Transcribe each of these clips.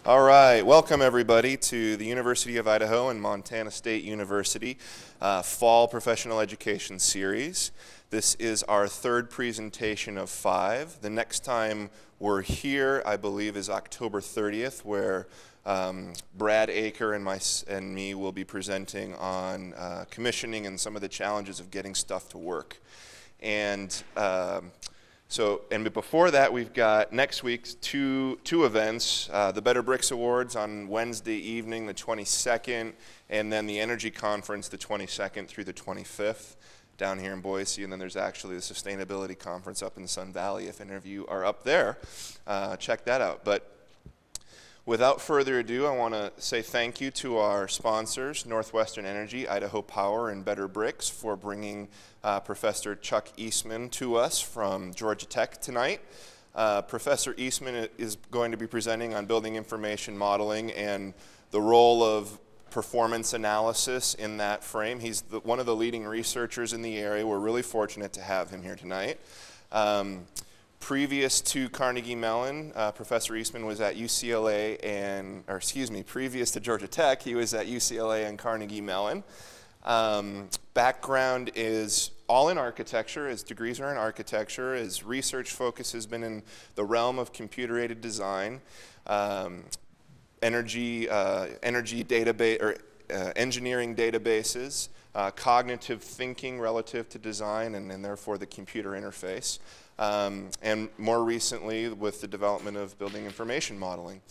All right, welcome everybody to the University of Idaho and Montana State University Fall Professional Education Series. This is our third presentation of 5. The next time we're here, I believe, is October 30th, where Brad Aker and me will be presenting on commissioning and some of the challenges of getting stuff to work. And but before that, we've got next week's two events, the Better Bricks Awards on Wednesday evening, the 22nd, and then the Energy Conference, the 22nd through the 25th, down here in Boise. And then there's actually the Sustainability Conference up in Sun Valley. If any of you are up there, check that out. But without further ado, I want to say thank you to our sponsors, Northwestern Energy, Idaho Power, and Better Bricks, for bringing Professor Chuck Eastman to us from Georgia Tech tonight. Professor Eastman is going to be presenting on building information modeling and the role of performance analysis in that frame. He's one of the leading researchers in the area. We're really fortunate to have him here tonight. Previous to Carnegie Mellon, Professor Eastman was at UCLA previous to Georgia Tech, he was at UCLA and Carnegie Mellon. Background is all in architecture. His degrees are in architecture. His research focus has been in the realm of computer-aided design, engineering databases, cognitive thinking relative to design, and therefore the computer interface. And more recently with the development of building information modeling.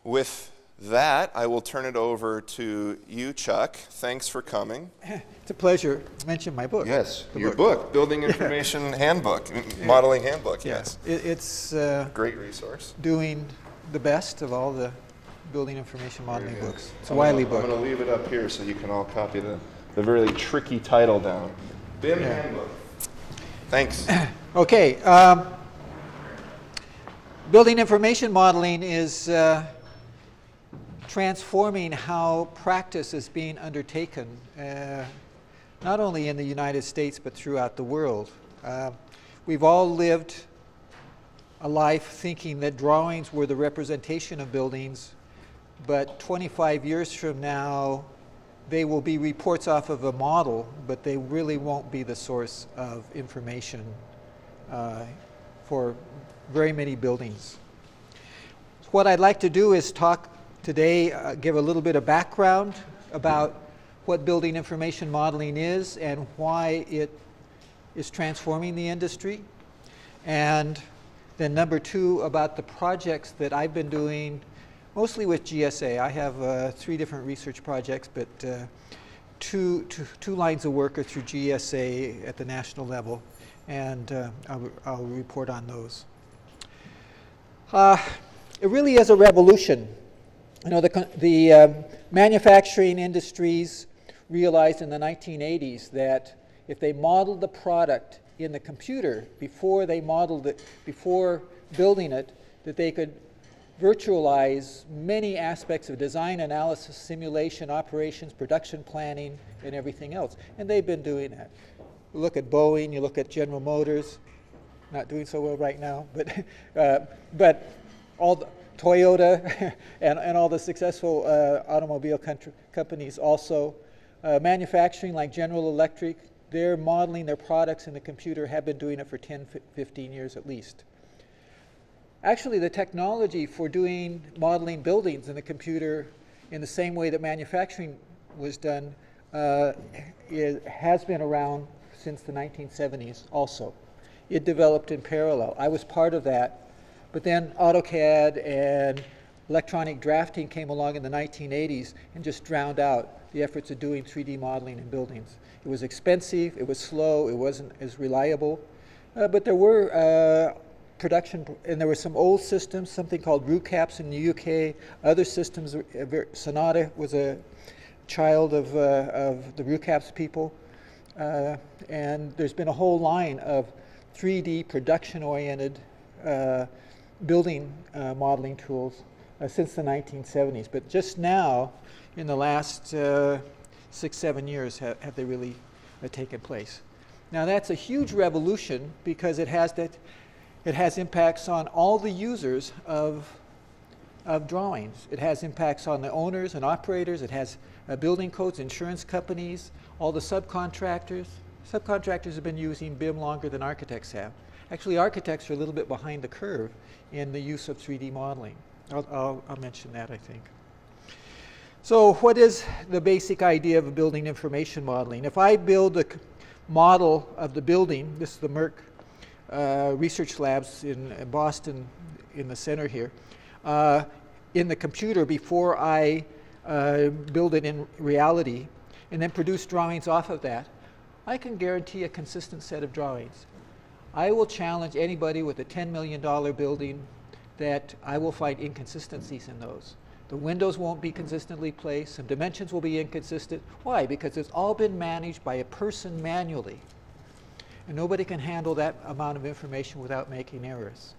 With that, I will turn it over to you, Chuck. Thanks for coming. It's a pleasure to mention my book. Yes, your book, Building Information Handbook, Modeling Handbook, yes. It's great resource. Doing the best of all the building information modeling books. It's a Wiley book. I'm going to leave it up here so you can all copy the really tricky title down. BIM Handbook. Thanks. Okay. Building information modeling is transforming how practice is being undertaken, not only in the United States, but throughout the world. We've all lived a life thinking that drawings were the representation of buildings, but 25 years from now, they will be reports off of a model, but they really won't be the source of information for very many buildings. What I'd like to do is talk today, give a little bit of background about what building information modeling is and why it is transforming the industry. And then number 2, about the projects that I've been doing mostly with GSA. I have 3 different research projects, but two lines of work are through GSA at the national level, and I'll report on those. It really is a revolution. You know, the manufacturing industries realized in the 1980s that if they modeled the product in the computer before they modeled it, before building it, that they could virtualize many aspects of design, analysis, simulation, operations, production planning, and everything else. And they've been doing that. You look at Boeing, you look at General Motors, not doing so well right now, but all the Toyota and all the successful automobile companies also. Manufacturing like General Electric, they're modeling their products in the computer, have been doing it for 10, 15 years at least. Actually, the technology for doing modeling buildings in the computer in the same way that manufacturing was done has been around since the 1970s also. It developed in parallel. I was part of that. But then AutoCAD and electronic drafting came along in the 1980s and just drowned out the efforts of doing 3D modeling in buildings. It was expensive, it was slow, it wasn't as reliable, but there were production, and there were some old systems, something called RUCAPS in the UK, other systems, Sonata was a child of the RUCAPS people, and there's been a whole line of 3D production-oriented building modeling tools since the 1970s. But just now, in the last 6-7 years, have they really taken place. Now that's a huge revolution because it has impacts on all the users of of drawings. It has impacts on the owners and operators. It has building codes, insurance companies, all the subcontractors. Subcontractors have been using BIM longer than architects have. Actually, architects are a little bit behind the curve in the use of 3D modeling. I'll mention that, I think. So what is the basic idea of building information modeling? If I build a model of the building, this is the Merck research labs in Boston in the center here, in the computer before I build it in reality, and then produce drawings off of that, I can guarantee a consistent set of drawings. I will challenge anybody with a $10 million building that I will find inconsistencies in those. The windows won't be consistently placed, some dimensions will be inconsistent. Why? Because it's all been managed by a person manually. And nobody can handle that amount of information without making errors.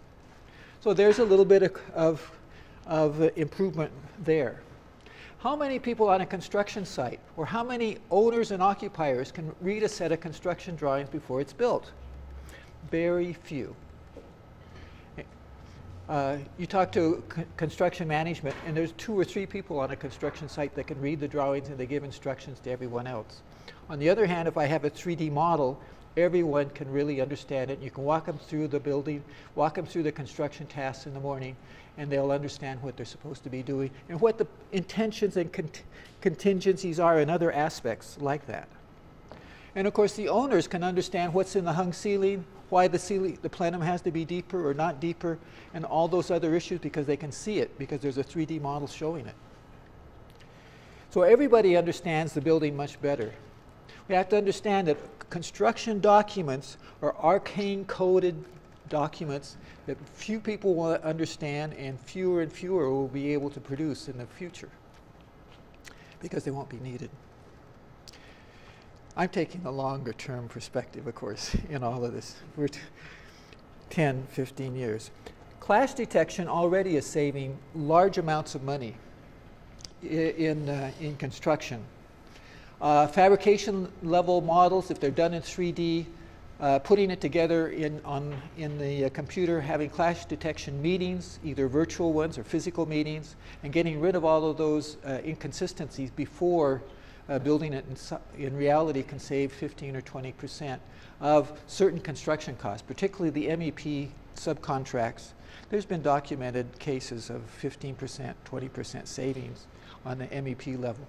So there's a little bit of improvement there. How many people on a construction site, or how many owners and occupiers can read a set of construction drawings before it's built? Very few. You talk to construction management, and there's 2 or 3 people on a construction site that can read the drawings and they give instructions to everyone else. On the other hand, if I have a 3D model, everyone can really understand it. You can walk them through the building, walk them through the construction tasks in the morning, and they'll understand what they're supposed to be doing and what the intentions and contingencies are in other aspects like that. And of course, the owners can understand what's in the hung ceiling, why the plenum has to be deeper or not deeper, and all those other issues because they can see it, because there's a 3D model showing it. So everybody understands the building much better. We have to understand that construction documents are arcane coded documents that few people will understand, and fewer will be able to produce in the future because they won't be needed. I'm taking the longer term perspective, of course, in all of this. We're 10, 15 years. Clash detection already is saving large amounts of money in construction. Fabrication level models, if they're done in 3D, putting it together in the computer, having clash detection meetings, either virtual ones or physical meetings, and getting rid of all of those inconsistencies before building it in reality can save 15 or 20% of certain construction costs, particularly the MEP subcontracts. There's been documented cases of 15%, 20% savings on the MEP level.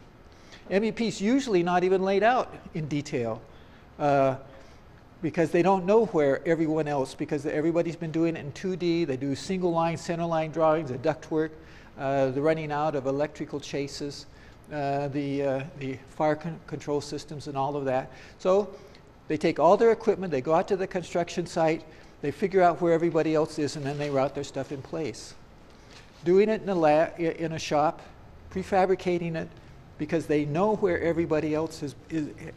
MEP's usually not even laid out in detail because they don't know where everyone else, because everybody's been doing it in 2D. They do single line, center line drawings, the ductwork, the running out of electrical chases, the fire control systems and all of that. So they take all their equipment, they go out to the construction site, they figure out where everybody else is, and then they route their stuff in place. Doing it in a lab, in a shop, prefabricating it, because they know where everybody else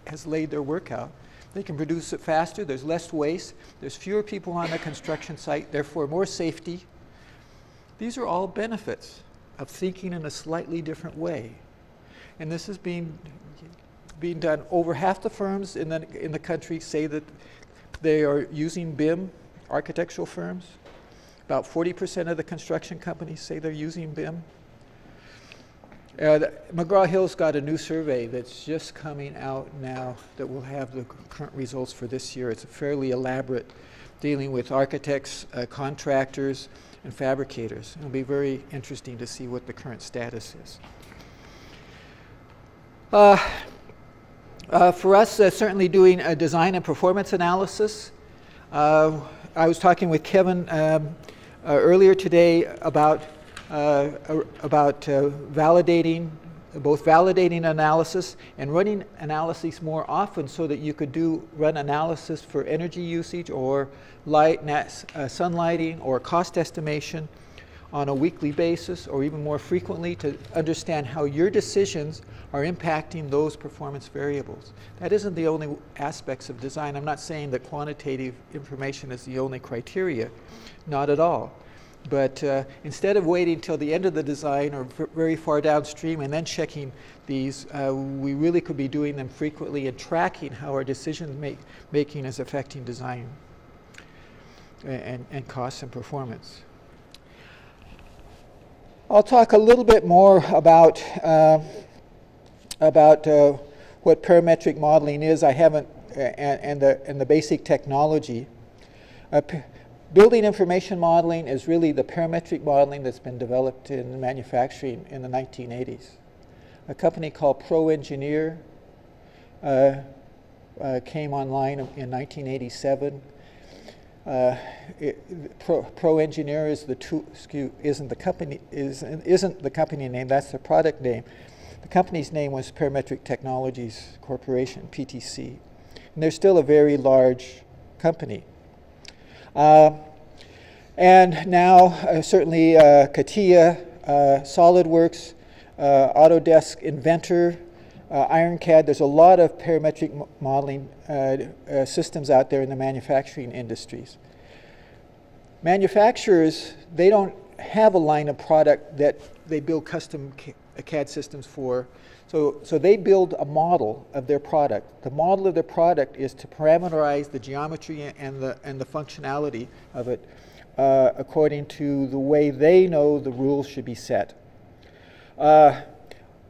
has laid their work out. They can produce it faster, there's less waste, there's fewer people on the construction site, therefore more safety. These are all benefits of thinking in a slightly different way. And this is being done. Over half the firms in the country say that they are using BIM, architectural firms. About 40% of the construction companies say they're using BIM. McGraw-Hill's got a new survey that's just coming out now that will have the current results for this year. It's fairly elaborate, dealing with architects, contractors, and fabricators. It'll be very interesting to see what the current status is. For us, certainly doing a design and performance analysis. I was talking with Kevin earlier today about validating, both validating analysis and running analyses more often so that you could run analysis for energy usage or sunlighting or cost estimation on a weekly basis or even more frequently to understand how your decisions are impacting those performance variables. That isn't the only aspects of design. I'm not saying that quantitative information is the only criteria, not at all. But instead of waiting till the end of the design or very far downstream and then checking these, we really could be doing them frequently and tracking how our decision making is affecting design and cost and performance. I'll talk a little bit more about what parametric modeling is. I haven't, and the basic technology. Building information modeling is really the parametric modeling that's been developed in manufacturing in the 1980s. A company called ProEngineer came online in 1987. ProEngineer is isn't the company name. That's the product name. The company's name was Parametric Technologies Corporation, PTC, and they're still a very large company. And now, certainly, CATIA, SolidWorks, Autodesk Inventor, IronCAD. There's a lot of parametric modeling systems out there in the manufacturing industries. Manufacturers, they don't have a line of product that they build custom CAD systems for. So they build a model of their product. The model of their product is to parameterize the geometry and the functionality of it according to the way they know the rules should be set.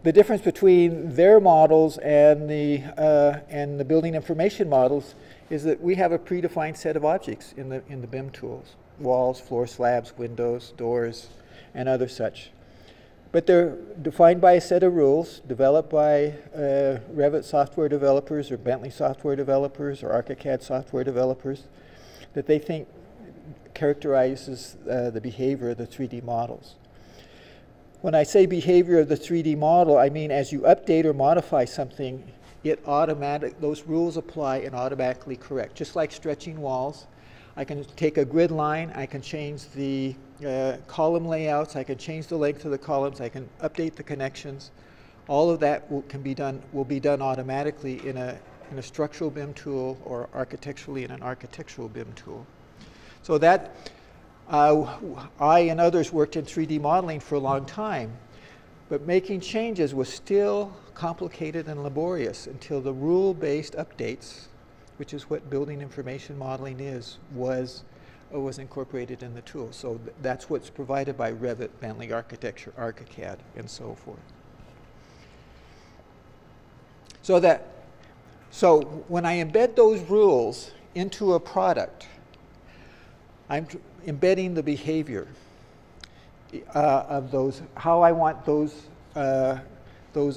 The difference between their models and the building information models is that we have a predefined set of objects in the BIM tools: walls, floor slabs, windows, doors, and other such. But they're defined by a set of rules developed by Revit software developers or Bentley software developers or ArchiCAD software developers that they think characterizes the behavior of the 3D models. When I say behavior of the 3D model, I mean as you update or modify something, those rules apply and automatically correct. Just like stretching walls, I can take a grid line, I can change the column layouts, I can change the length of the columns, I can update the connections. All of that will be done automatically in a structural BIM tool or architecturally in an architectural BIM tool. So that I and others worked in 3D modeling for a long time, but making changes was still complicated and laborious until the rule-based updates, which is what building information modeling is, was incorporated in the tool. So that's what's provided by Revit, Bentley Architecture, ArchiCAD, and so forth. So when I embed those rules into a product, I'm embedding the behavior of those, how I want those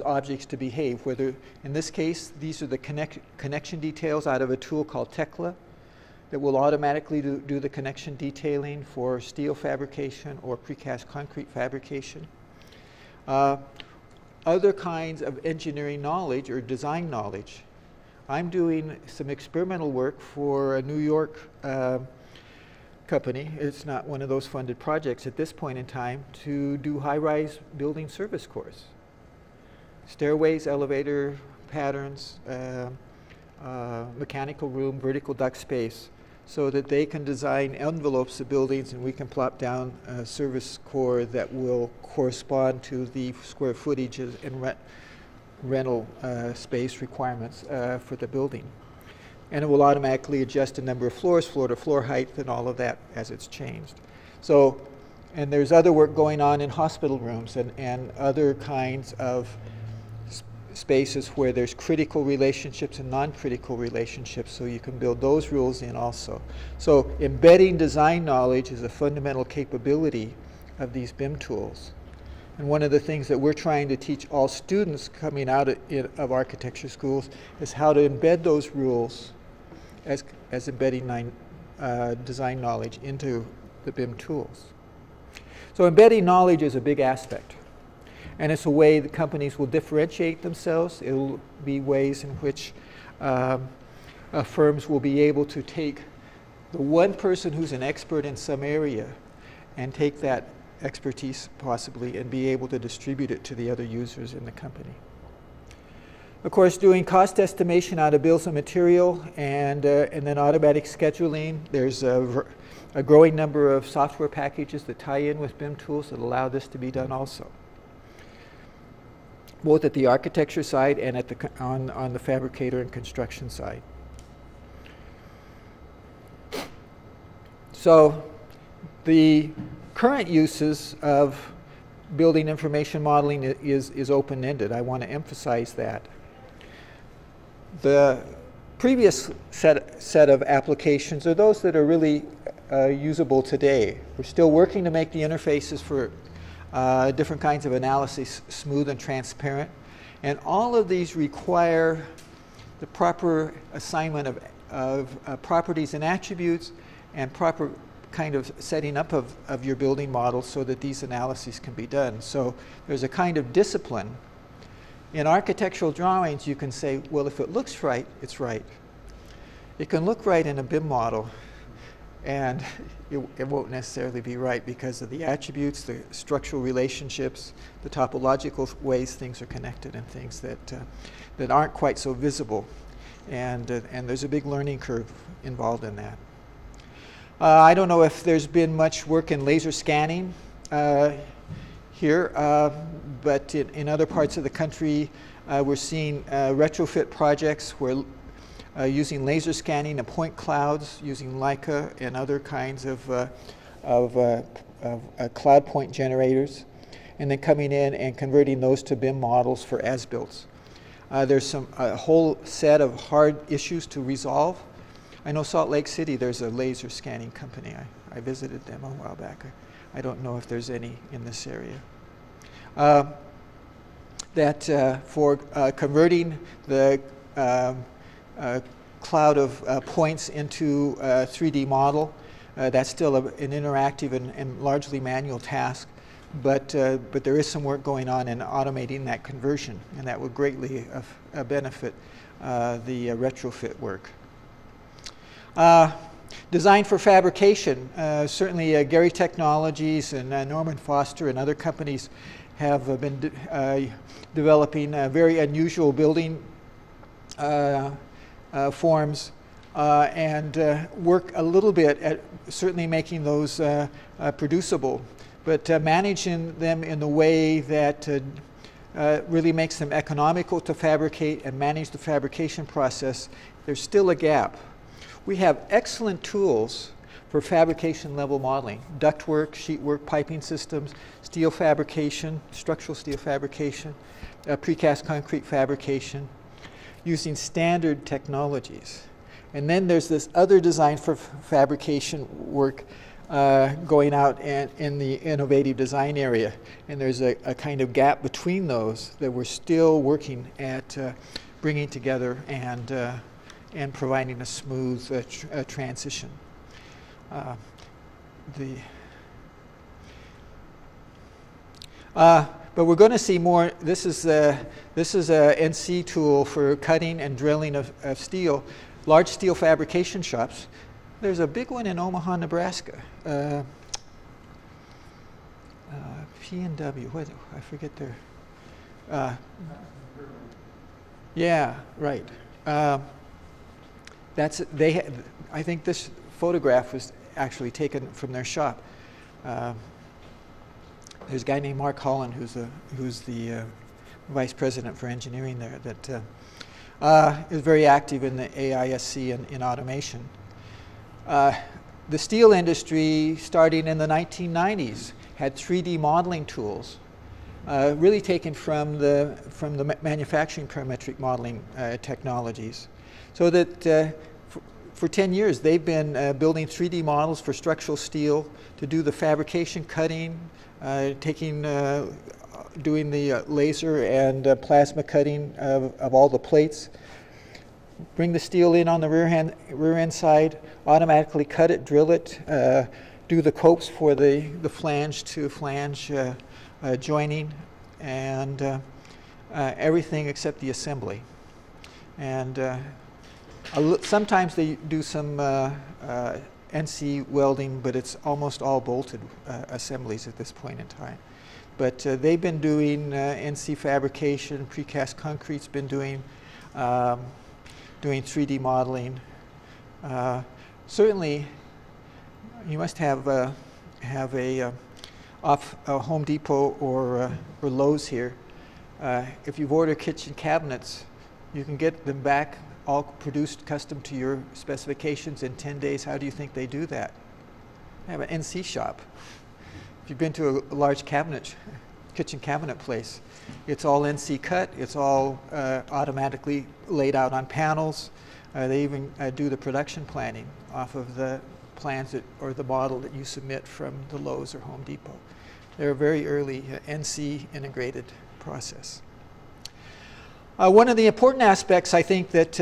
objects to behave. Whether, in this case, these are the connection details out of a tool called Tekla that will automatically do the connection detailing for steel fabrication or precast concrete fabrication. Other kinds of engineering knowledge or design knowledge. I'm doing some experimental work for a New York company. It's not one of those funded projects at this point in time to do high-rise building service cores. Stairways, elevator patterns, mechanical room, vertical duct space, so that they can design envelopes of buildings and we can plop down a service core that will correspond to the square footage and rental space requirements for the building. And it will automatically adjust the number of floors, floor to floor height, and all of that as it's changed. So, and there's other work going on in hospital rooms and other kinds of spaces where there's critical relationships and non-critical relationships, so you can build those rules in also. So embedding design knowledge is a fundamental capability of these BIM tools. And one of the things that we're trying to teach all students coming out of architecture schools is how to embed those rules as embedding design knowledge into the BIM tools. So embedding knowledge is a big aspect. And it's a way that companies will differentiate themselves. It will be ways in which firms will be able to take the one person who's an expert in some area and take that expertise possibly and be able to distribute it to the other users in the company. Of course, doing cost estimation out of bills of material and then automatic scheduling. There's a growing number of software packages that tie in with BIM tools that allow this to be done also, both at the architecture side and at on the fabricator and construction side. So the current uses of building information modeling is open-ended. I want to emphasize that. The previous set of applications are those that are really usable today. We're still working to make the interfaces for different kinds of analysis smooth and transparent. And all of these require the proper assignment of properties and attributes and proper kind of setting up of your building model so that these analyses can be done. So there's a kind of discipline. In architectural drawings, you can say, well, if it looks right, it's right. It can look right in a BIM model, and it won't necessarily be right because of the attributes, the structural relationships, the topological ways things are connected, and things that aren't quite so visible. And there's a big learning curve involved in that. I don't know if there's been much work in laser scanning here, but in other parts of the country, we're seeing retrofit projects where using laser scanning of point clouds, using Leica and other kinds of cloud point generators, and then coming in and converting those to BIM models for as-builts. There's a whole set of hard issues to resolve. I know Salt Lake City, there's a laser scanning company. I visited them a while back. I don't know if there's any in this area. For converting the cloud of points into a 3D model, that's still an interactive and largely manual task, but there is some work going on in automating that conversion, and that would greatly benefit the retrofit work. Design for fabrication. Certainly Gary Technologies and Norman Foster and other companies have been developing very unusual building forms and work a little bit at certainly making those producible, but managing them in a way that really makes them economical to fabricate and manage the fabrication process. There's still a gap. We have excellent tools for fabrication level modeling: ductwork, sheetwork, piping systems, steel fabrication, structural steel fabrication, precast concrete fabrication, using standard technologies. And then there's this other design for fabrication work going out in the innovative design area. And there's a kind of gap between those that we're still working at bringing together and providing a smooth transition. But we're going to see more. This is a NC tool for cutting and drilling of steel, large steel fabrication shops. There's a big one in Omaha, Nebraska. P&W, what, I forget their. Yeah, right. I think this photograph was actually taken from their shop. There's a guy named Mark Holland who's the vice president for engineering there that is very active in the AISC and in automation. The steel industry, starting in the 1990s, had 3D modeling tools, really taken from the manufacturing parametric modeling technologies. So that for 10 years they've been building 3D models for structural steel to do the fabrication, cutting, doing the laser and plasma cutting of all the plates, bring the steel in on the rear end side, automatically cut it, drill it, do the copes for the flange to flange joining, and everything except the assembly. And sometimes they do some NC welding, but it's almost all bolted assemblies at this point in time. But they've been doing NC fabrication, precast concrete's been doing 3D modeling. Certainly, you must have a Home Depot or Lowe's here. If you've ordered kitchen cabinets, you can get them back all produced custom to your specifications in 10 days. How do you think they do that? They have an NC shop. If you've been to a large cabinet kitchen cabinet place. It's all NC cut. It's all automatically laid out on panels. They even do the production planning off of the plans or the model that you submit from the Lowe's or Home Depot. They're a very early NC integrated process. One of the important aspects, I think, that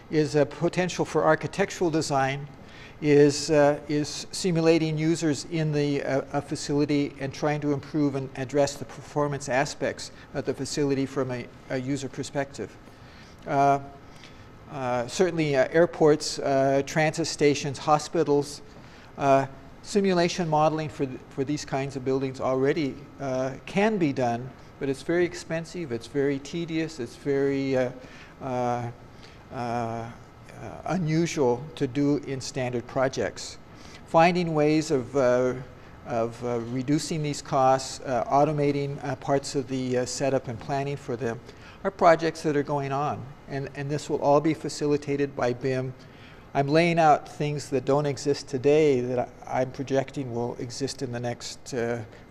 is a potential for architectural design is simulating users in the facility and trying to improve and address the performance aspects of the facility from a user perspective. Certainly airports, transit stations, hospitals, simulation modeling for these kinds of buildings already can be done, but it's very expensive, it's very tedious, it's very unusual to do in standard projects. Finding ways of reducing these costs, automating parts of the setup and planning for them are projects that are going on. And this will all be facilitated by BIM. I'm laying out things that don't exist today that I'm projecting will exist in the next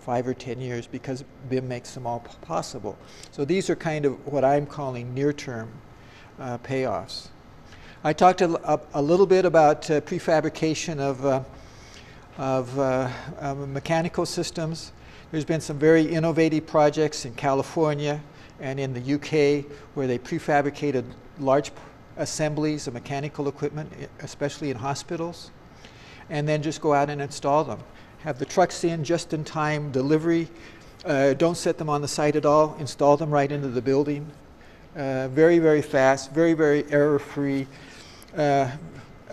5 or 10 years because BIM makes them all possible. So these are kind of what I'm calling near-term payoffs. I talked a little bit about prefabrication of mechanical systems. There's been some very innovative projects in California and in the UK where they prefabricated large assemblies of mechanical equipment, especially in hospitals, and then just go out and install them. Have the trucks in just in time delivery. Don't set them on the site at all. Install them right into the building. Very, very fast, very, very error-free. An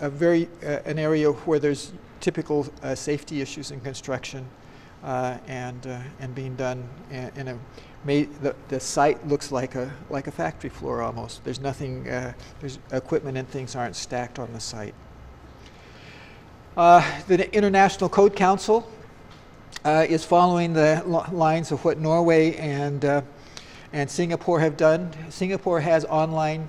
area where there's typical safety issues in construction and being done in a the site looks like a factory floor almost. There's nothing, there's equipment and things aren't stacked on the site. The International Code Council is following the lines of what Norway and Singapore have done. Singapore has online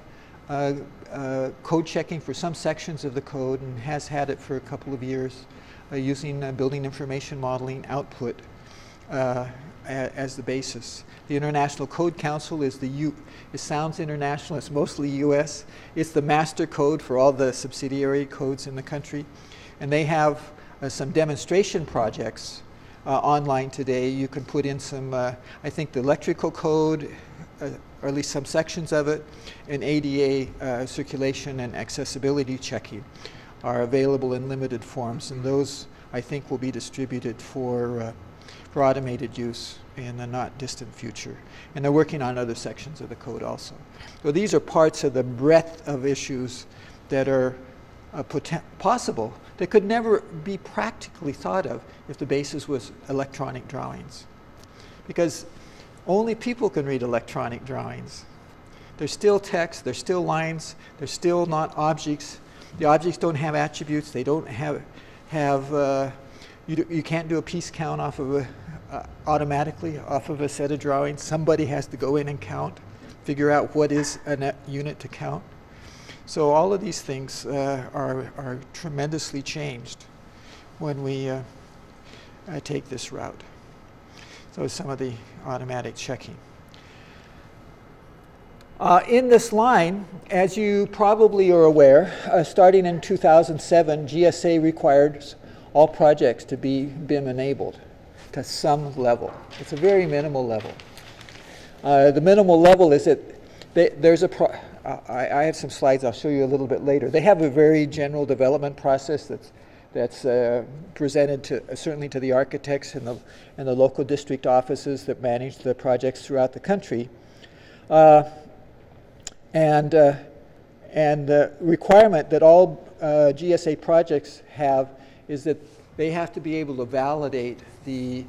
code checking for some sections of the code and has had it for a couple of years using building information modeling output as the basis. The International Code Council is it sounds international, it's mostly US. It's the master code for all the subsidiary codes in the country. And they have some demonstration projects online today. You can put in some, I think the electrical code, or at least some sections of it, and ADA circulation and accessibility checking are available in limited forms. And those, I think, will be distributed for automated use in the not distant future. And they're working on other sections of the code also. So these are parts of the breadth of issues that are possible that could never be practically thought of if the basis was electronic drawings. Because only people can read electronic drawings. There's still text, there's still lines, there's still not objects. The objects don't have attributes, they don't you can't do a piece count off of automatically off of a set of drawings. Somebody has to go in and count, figure out what is a unit to count. So all of these things are tremendously changed when we take this route. So some of the automatic checking. In this line, as you probably are aware, starting in 2007, GSA requires all projects to be BIM enabled to some level. It's a very minimal level. The minimal level is that there's I have some slides I'll show you a little bit later. They have a very general development process that's presented certainly to the architects and the local district offices that manage the projects throughout the country. And the requirement that all GSA projects have is that they have to be able to validate the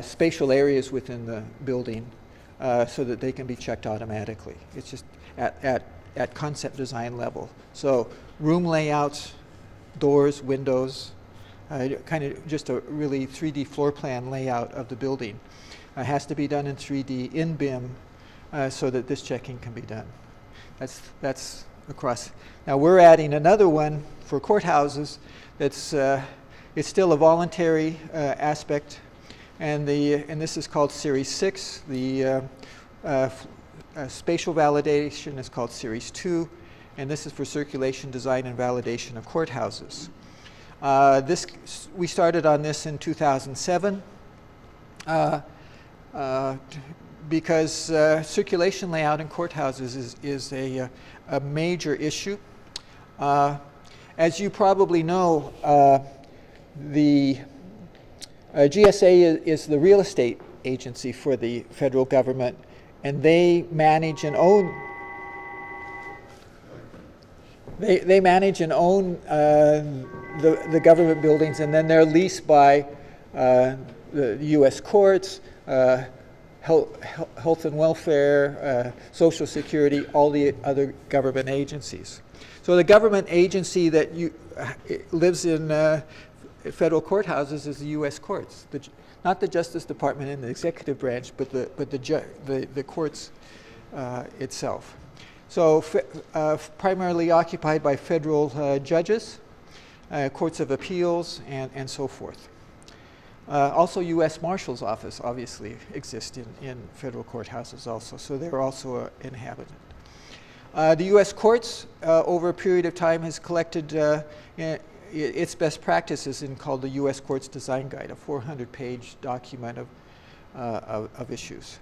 spatial areas within the building so that they can be checked automatically. It's just at concept design level. So room layouts, doors, windows, kind of just a really 3D floor plan layout of the building. Has to be done in 3D in BIM so that this checking can be done. That's across. Now we're adding another one for courthouses that's it's still a voluntary aspect. And this is called Series 6. The spatial validation is called Series 2, and this is for circulation design and validation of courthouses. We started on this in 2007 because circulation layout in courthouses is a major issue. As you probably know, the GSA is the real estate agency for the federal government, and they manage and own the government buildings, and then they're leased by the U.S. courts, health and welfare, Social Security, all the other government agencies. So the government agency that lives in federal courthouses is the U.S. courts, not the Justice Department and the executive branch, but the courts itself. So primarily occupied by federal judges, courts of appeals, and so forth. Also, U.S. Marshal's office obviously exists in federal courthouses also, so they're also inhabited. The U.S. courts, over a period of time, has collected its best practices in called the U.S. Courts Design Guide, a 400-page document of issues.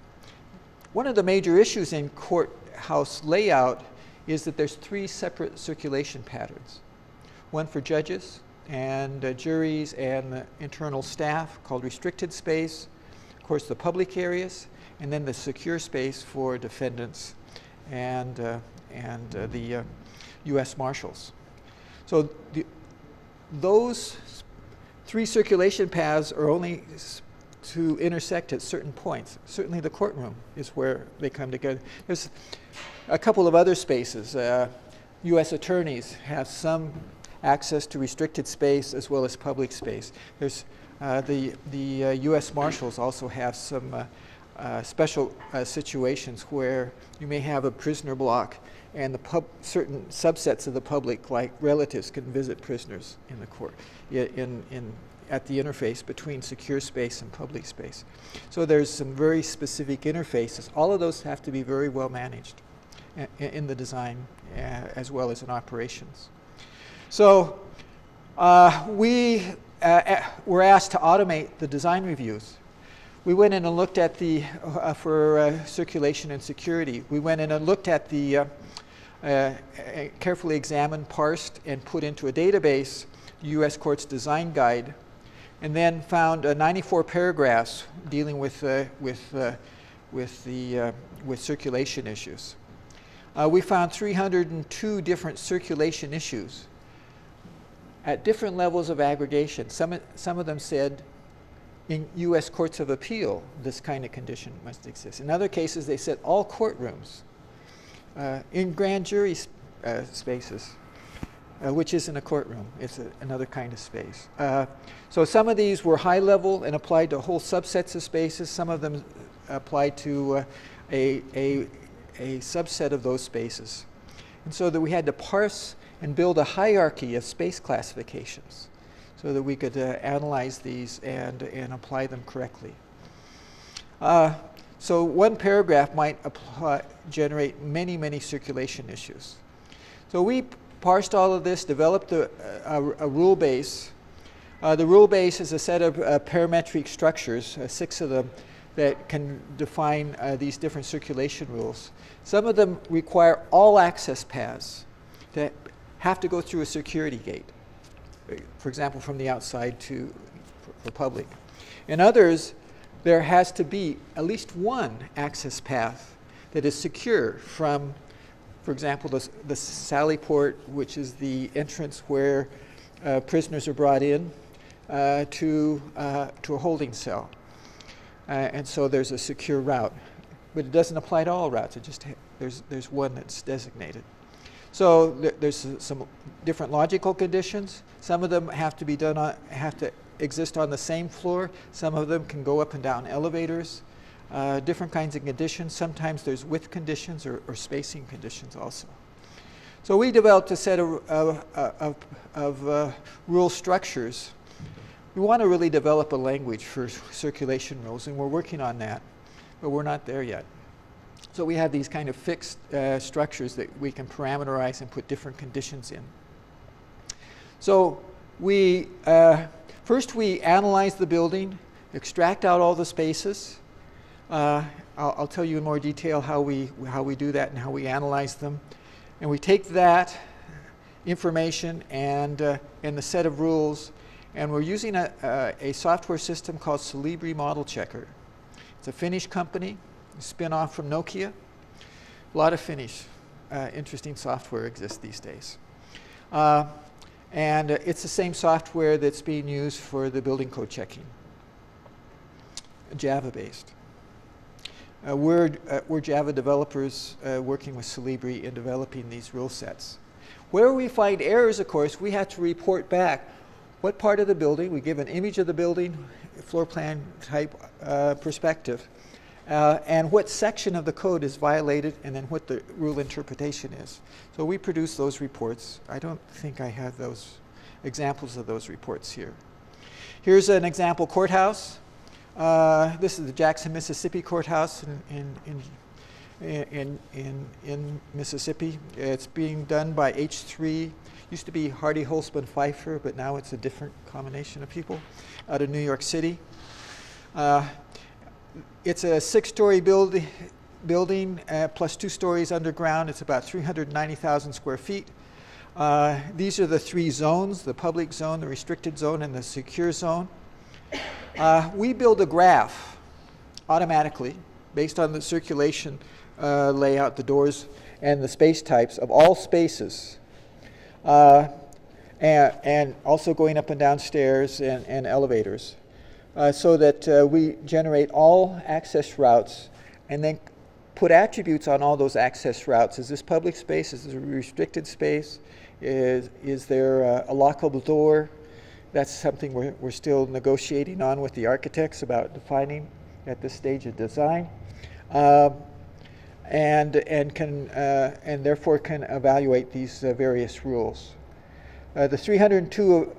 One of the major issues in courthouse layout is that there's 3 separate circulation patterns. One for judges and juries and internal staff, called restricted space, of course the public areas, and then the secure space for defendants and the U.S. Marshals. So those 3 circulation paths are only to intersect at certain points. Certainly the courtroom is where they come together. There's a couple of other spaces. U.S. attorneys have some access to restricted space as well as public space. There's the U.S. Marshals also have some special situations where you may have a prisoner block, and certain subsets of the public, like relatives, can visit prisoners in the court at the interface between secure space and public space. So there's some very specific interfaces. All of those have to be very well managed in the design as well as in operations. So we were asked to automate the design reviews. We went in and looked at for circulation and security. We went in and looked at the carefully examined, parsed, and put into a database U.S. Courts Design Guide, and then found 94 paragraphs dealing with circulation issues. We found 302 different circulation issues at different levels of aggregation. Some of them said in U.S. Courts of Appeal this kind of condition must exist. In other cases, they said all courtrooms. In grand jury spaces, which isn't a courtroom. It's another kind of space. So some of these were high level and applied to whole subsets of spaces. Some of them applied to a subset of those spaces. And so that we had to parse and build a hierarchy of space classifications so that we could analyze these and apply them correctly. So one paragraph might generate many, many circulation issues. So we parsed all of this, developed a rule base. The rule base is a set of parametric structures, 6 of them, that can define these different circulation rules. Some of them require all access paths that have to go through a security gate, for example, from the outside for public. In others, there has to be at least one access path that is secure from, for example, the sally port, which is the entrance where prisoners are brought in, to a holding cell. And so there's a secure route. But it doesn't apply to all routes. It just there's one that's designated. So there's some different logical conditions. Some of them have to be done have to exist on the same floor. Some of them can go up and down elevators. Different kinds of conditions. Sometimes there's width conditions or spacing conditions also. So we developed a set of rule structures We want to really develop a language for circulation rules, and we're working on that, but we're not there yet. So we have these kind of fixed structures that we can parameterize and put different conditions in. So we first we analyze the building, extract out all the spaces. I'll tell you in more detail how we do that and how we analyze them. And we take that information and the set of rules, and we're using a software system called Solibri Model Checker. It's a Finnish company, a spin-off from Nokia. A lot of Finnish interesting software exists these days. And it's the same software that's being used for the building code checking, Java-based. We're Java developers working with Solibri in developing these rule sets. Where we find errors, of course, we have to report back what part of the building. We give an image of the building, floor plan type perspective, and what section of the code is violated, and then what the rule interpretation is. So we produce those reports. I don't think I have those examples of those reports here. Here's an example courthouse. This is the Jackson, Mississippi courthouse in Mississippi. It's being done by H3. Used to be Hardy Holzman Pfeiffer, but now it's a different combination of people out of New York City. It's a 6-story building plus 2 stories underground. It's about 390,000 square feet. These are the 3 zones: the public zone, the restricted zone, and the secure zone. We build a graph automatically based on the circulation layout, the doors, and the space types of all spaces, and also going up and down stairs and elevators, so that we generate all access routes and then put attributes on all those access routes. Is this public space? Is this a restricted space? Is there a lockable door? That's something we're still negotiating on with the architects about defining at this stage of design, and therefore can evaluate these various rules. The 302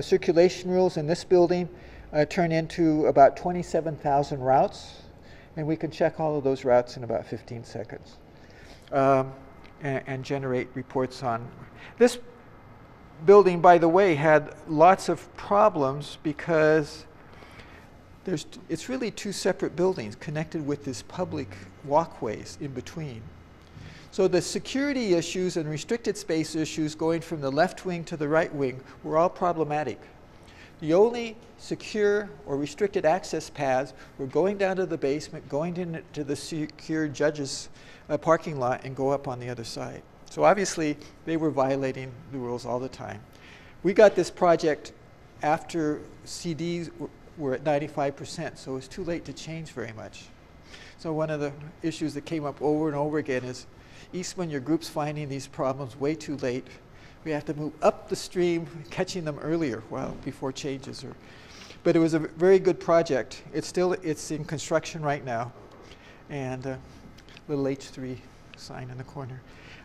circulation rules in this building turn into about 27,000 routes, and we can check all of those routes in about 15 seconds and generate reports on this. Building, by the way, had lots of problems because it's really 2 separate buildings connected with this public walkways in between. So the security issues and restricted space issues going from the left wing to the right wing were all problematic. The only secure or restricted access paths were going down to the basement, going into the secure judges' parking lot, and go up on the other side. So obviously, they were violating the rules all the time. We got this project after CDs were at 95%, so it was too late to change very much. So one of the issues that came up over and over again is, Eastman, your group's finding these problems way too late. We have to move up the stream, catching them earlier, well, before changes. But it was a very good project. It's in construction right now, and little H3 sign in the corner.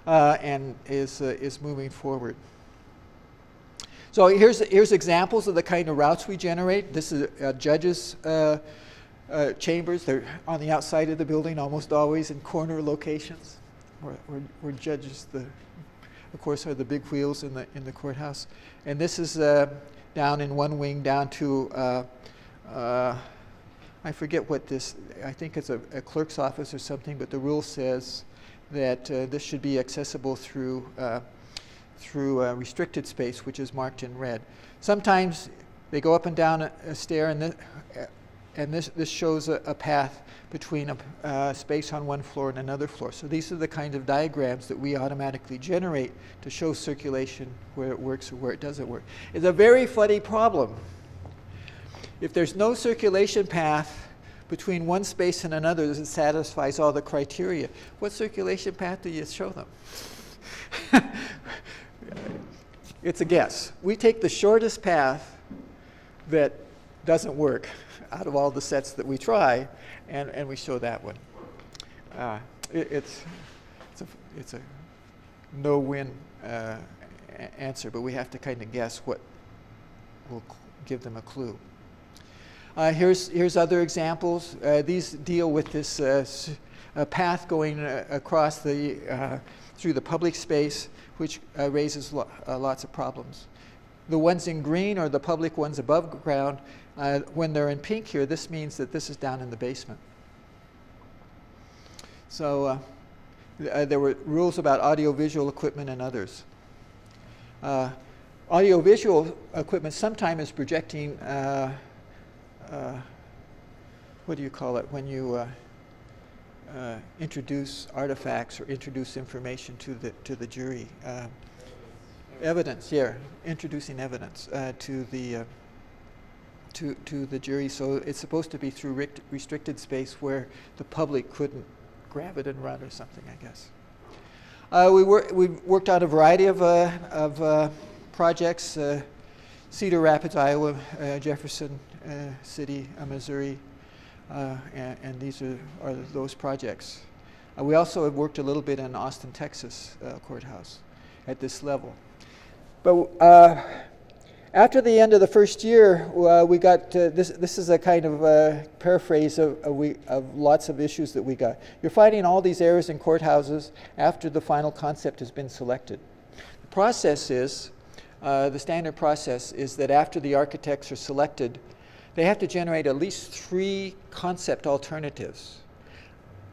And is moving forward. So here's examples of the kind of routes we generate. This is judges' chambers. They're on the outside of the building, almost always in corner locations, where judges, of course, are the big wheels in the courthouse. And this is down in one wing, down to I forget what this. I think it's a clerk's office or something. But the rule says that this should be accessible through restricted space, which is marked in red. Sometimes they go up and down a stair, and this shows a path between a space on one floor and another floor. So these are the kind of diagrams that we automatically generate to show circulation where it works or where it doesn't work. It's a very funny problem. If there's no circulation path between one space and another that satisfies all the criteria, what circulation path do you show them? It's a guess. We take the shortest path that doesn't work out of all the sets that we try, and we show that one. It's a no-win answer, but we have to kind of guess what will give them a clue. Here's other examples. These deal with this path going across through the public space, which raises lots of problems. The ones in green are the public ones above ground. When they're in pink here, this means that this is down in the basement. So there were rules about audiovisual equipment and others. Audiovisual equipment sometimes is projecting, what do you call it, when you introduce artifacts or introduce information to the jury. Evidence, yeah, introducing evidence to the jury. So it's supposed to be through restricted space where the public couldn't grab it and run or something, I guess. We worked on a variety of projects: Cedar Rapids, Iowa, Jefferson City, Missouri, and these are those projects. We also have worked a little bit in Austin, Texas courthouse at this level. But after the end of the first year, we got this is a kind of paraphrase of lots of issues that we got. You're finding all these errors in courthouses after the final concept has been selected. The process is, the standard process is that after the architects are selected, they have to generate at least 3 concept alternatives.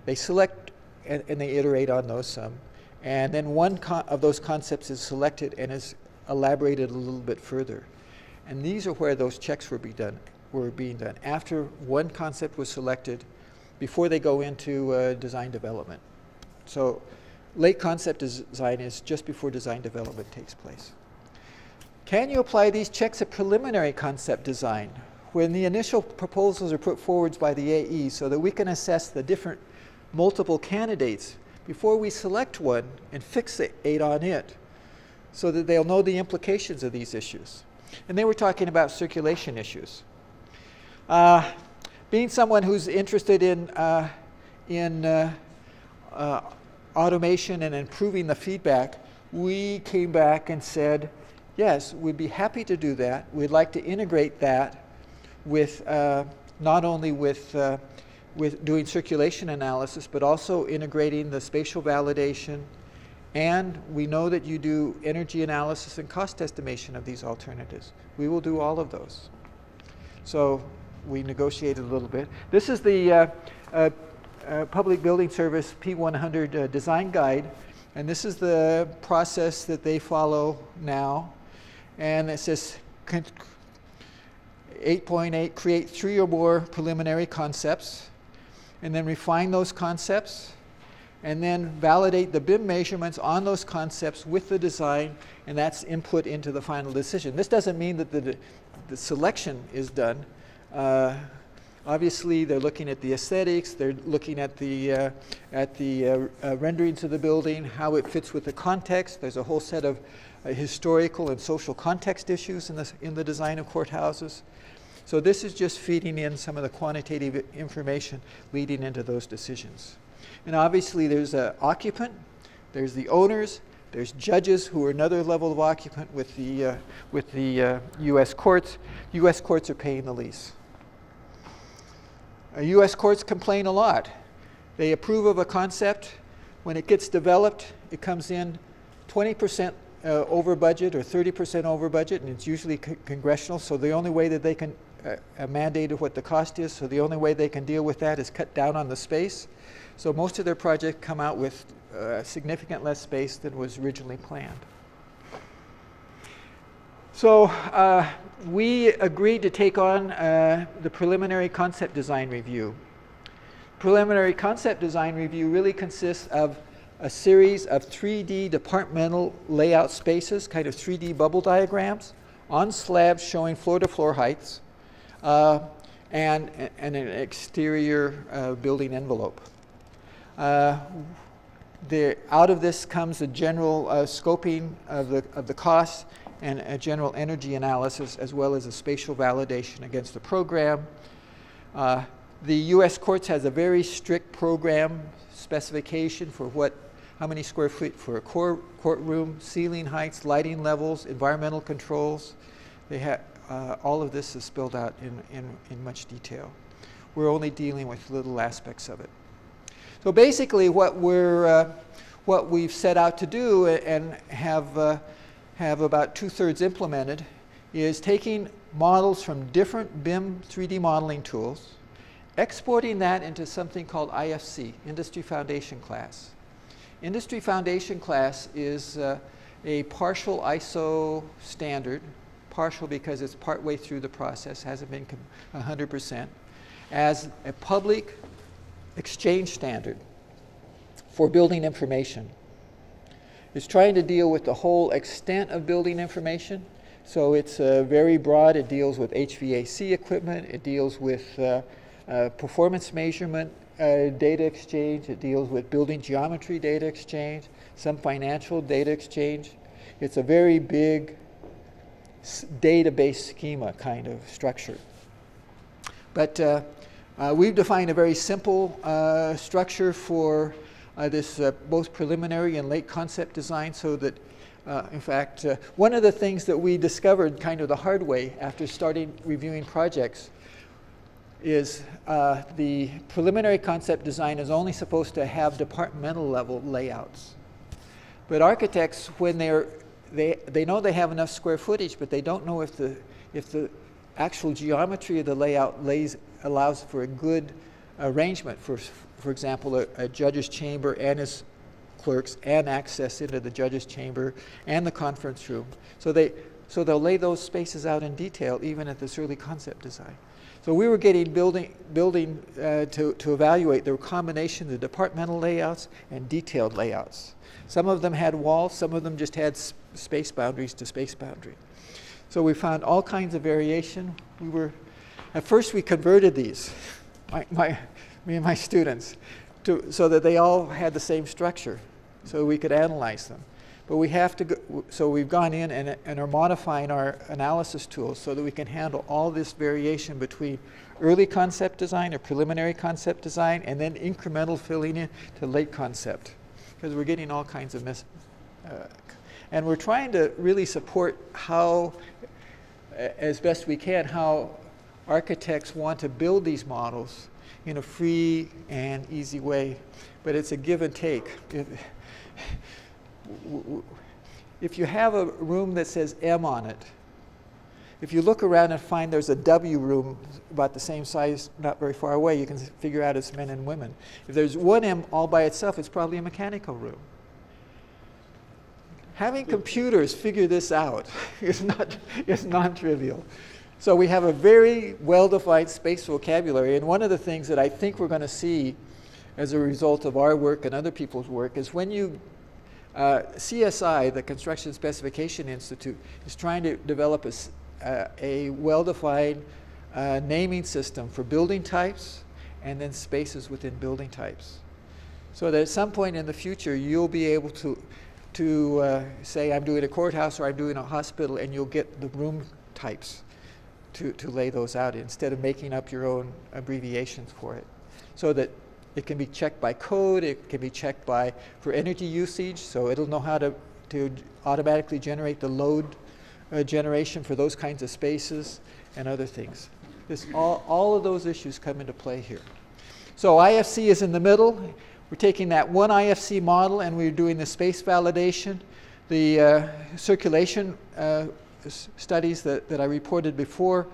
They select and they iterate on those some. And then one of those concepts is selected and is elaborated a little bit further. And these are where those checks were being done after one concept was selected, before they go into design development. So late concept design is just before design development takes place. Can you apply these checks at preliminary concept design, when the initial proposals are put forward by the AE, so that we can assess the different multiple candidates before we select one and fixate on it, so that they'll know the implications of these issues? And they were talking about circulation issues. Being someone who's interested in automation and improving the feedback, we came back and said, yes, we'd be happy to do that. We'd like to integrate that with not only with doing circulation analysis, but also integrating the spatial validation. And we know that you do energy analysis and cost estimation of these alternatives. We will do all of those. So we negotiated a little bit. This is the Public Building Service P100 design guide. And this is the process that they follow now. And it says 8.8, create 3 or more preliminary concepts, and then refine those concepts, and then validate the BIM measurements on those concepts with the design, and that's input into the final decision. This doesn't mean that the selection is done. Obviously, they're looking at the aesthetics, they're looking at the renderings of the building, how it fits with the context. There's a whole set of historical and social context issues in the design of courthouses. So this is just feeding in some of the quantitative information leading into those decisions. And obviously there's an occupant, there's the owners, there's judges who are another level of occupant with the U.S. courts. U.S. courts are paying the lease. U.S. courts complain a lot. They approve of a concept. When it gets developed, it comes in 20% over budget or 30% over budget, and it's usually congressional, so the only way that they can mandate what the cost is, so the only way they can deal with that is cut down on the space. So most of their projects come out with significant less space than was originally planned. So we agreed to take on the preliminary concept design review. Preliminary concept design review really consists of a series of 3D departmental layout spaces, kind of 3D bubble diagrams, on slabs showing floor-to-floor heights, and an exterior building envelope. Out of this comes a general scoping of the costs and a general energy analysis, as well as a spatial validation against the program. The U.S. courts has a very strict program specification for how many square feet for a courtroom, ceiling heights, lighting levels, environmental controls. They all of this is spelled out in much detail. We're only dealing with little aspects of it. So basically what we've set out to do and have about 2/3 implemented is taking models from different BIM 3D modeling tools, exporting that into something called IFC, Industry Foundation Class. Industry Foundation Class is a partial ISO standard, partial because it's partway through the process, hasn't been 100%, as a public exchange standard for building information. It's trying to deal with the whole extent of building information. So it's very broad. It deals with HVAC equipment. It deals with performance measurement data exchange. It deals with building geometry data exchange, some financial data exchange. It's a very big database schema kind of structure. But we've defined a very simple structure for this both preliminary and late concept design, so that in fact, one of the things that we discovered kind of the hard way after starting reviewing projects is the preliminary concept design is only supposed to have departmental level layouts. But architects, when they know they have enough square footage, but they don't know if the actual geometry of the layout allows for a good arrangement for example, a judge's chamber and his clerks and access into the judge's chamber and the conference room. So they'll lay those spaces out in detail even at this early concept design. So we were getting building to evaluate the combination of departmental layouts and detailed layouts. Some of them had walls, some of them just had space boundaries to space boundary. So we found all kinds of variation. At first we converted these, me and my students, so that they all had the same structure, so we could analyze them. But we have to go, so we've gone in and are modifying our analysis tools so that we can handle all this variation between early concept design or preliminary concept design and then incremental filling in to late concept, because we're getting all kinds of and we're trying to really support how, as best we can, how architects want to build these models in a free and easy way, but it's a give and take. If you have a room that says M on it, if you look around and find there's a W room about the same size, not very far away, you can figure out it's men and women. If there's one M all by itself, it's probably a mechanical room. Having computers figure this out is non-trivial. So we have a very well-defined space vocabulary, and one of the things that I think we're going to see as a result of our work and other people's work is when you, CSI, the Construction Specification Institute, is trying to develop a well-defined naming system for building types and then spaces within building types. So that at some point in the future, you'll be able to say, I'm doing a courthouse or I'm doing a hospital, and you'll get the room types to lay those out instead of making up your own abbreviations for it. So that it can be checked by code, it can be checked for energy usage, so it'll know how to automatically generate the load generation for those kinds of spaces and other things. All of those issues come into play here. So IFC is in the middle. We're taking that one IFC model and we're doing the space validation, the circulation studies that I reported before,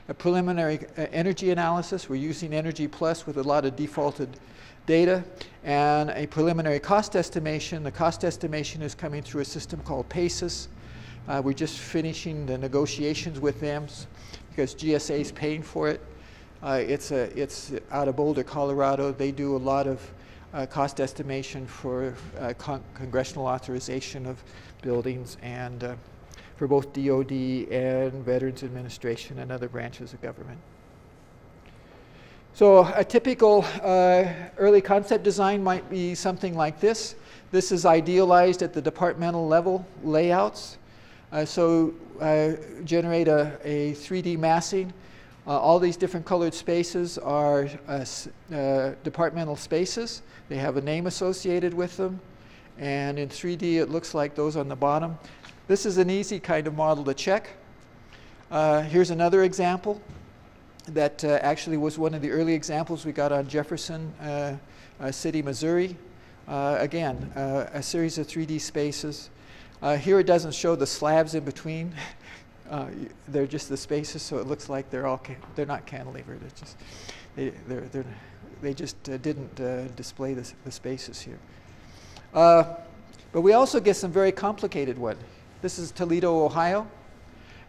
a preliminary energy analysis. We're using Energy Plus with a lot of defaulted data, and a preliminary cost estimation. The cost estimation is coming through a system called PACES. We're just finishing the negotiations with them because GSA is paying for it. It's out of Boulder, Colorado. They do a lot of cost estimation for congressional authorization of buildings and for both DOD and Veterans Administration and other branches of government. So a typical early concept design might be something like this. This is idealized at the departmental level layouts. Generate a 3D massing. All these different colored spaces are departmental spaces. They have a name associated with them. And in 3D, it looks like those on the bottom. This is an easy kind of model to check. Here's another example that actually was one of the early examples we got on Jefferson City, Missouri. Again, a series of 3D spaces. Here it doesn't show the slabs in between. They're just the spaces, so it looks like they're not cantilevered. It's just they just didn't display the spaces here. But we also get some very complicated ones. This is Toledo, Ohio,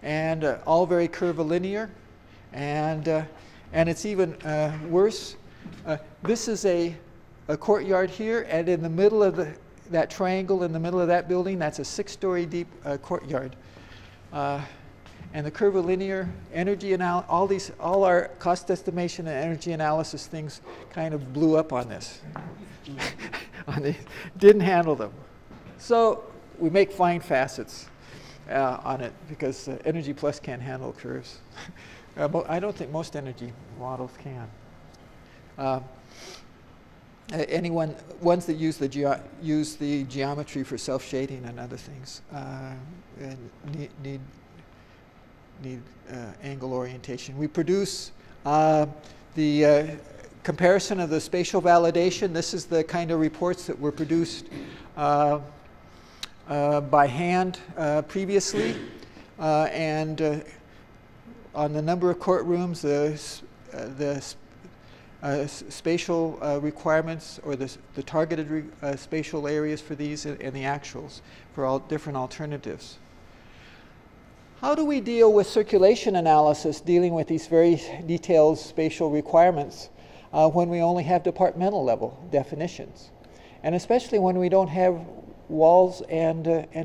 and all very curvilinear, and it's even worse. This is a courtyard here, and in the middle of that triangle, in the middle of that building, that's a 6-story deep courtyard. And the curvilinear energy analysis, all our cost estimation and energy analysis things kind of blew up on this. Didn't handle them. So we make fine facets on it because Energy Plus can't handle curves. I don't think most energy models can. Ones that use the geometry for self-shading and other things and need angle orientation. We produce the comparison of the spatial validation. This is the kind of reports that were produced by hand previously, and on the number of courtrooms, the spatial requirements or the targeted spatial areas for these and the actuals for all different alternatives. How do we deal with circulation analysis dealing with these very detailed spatial requirements when we only have departmental level definitions? And especially when we don't have walls and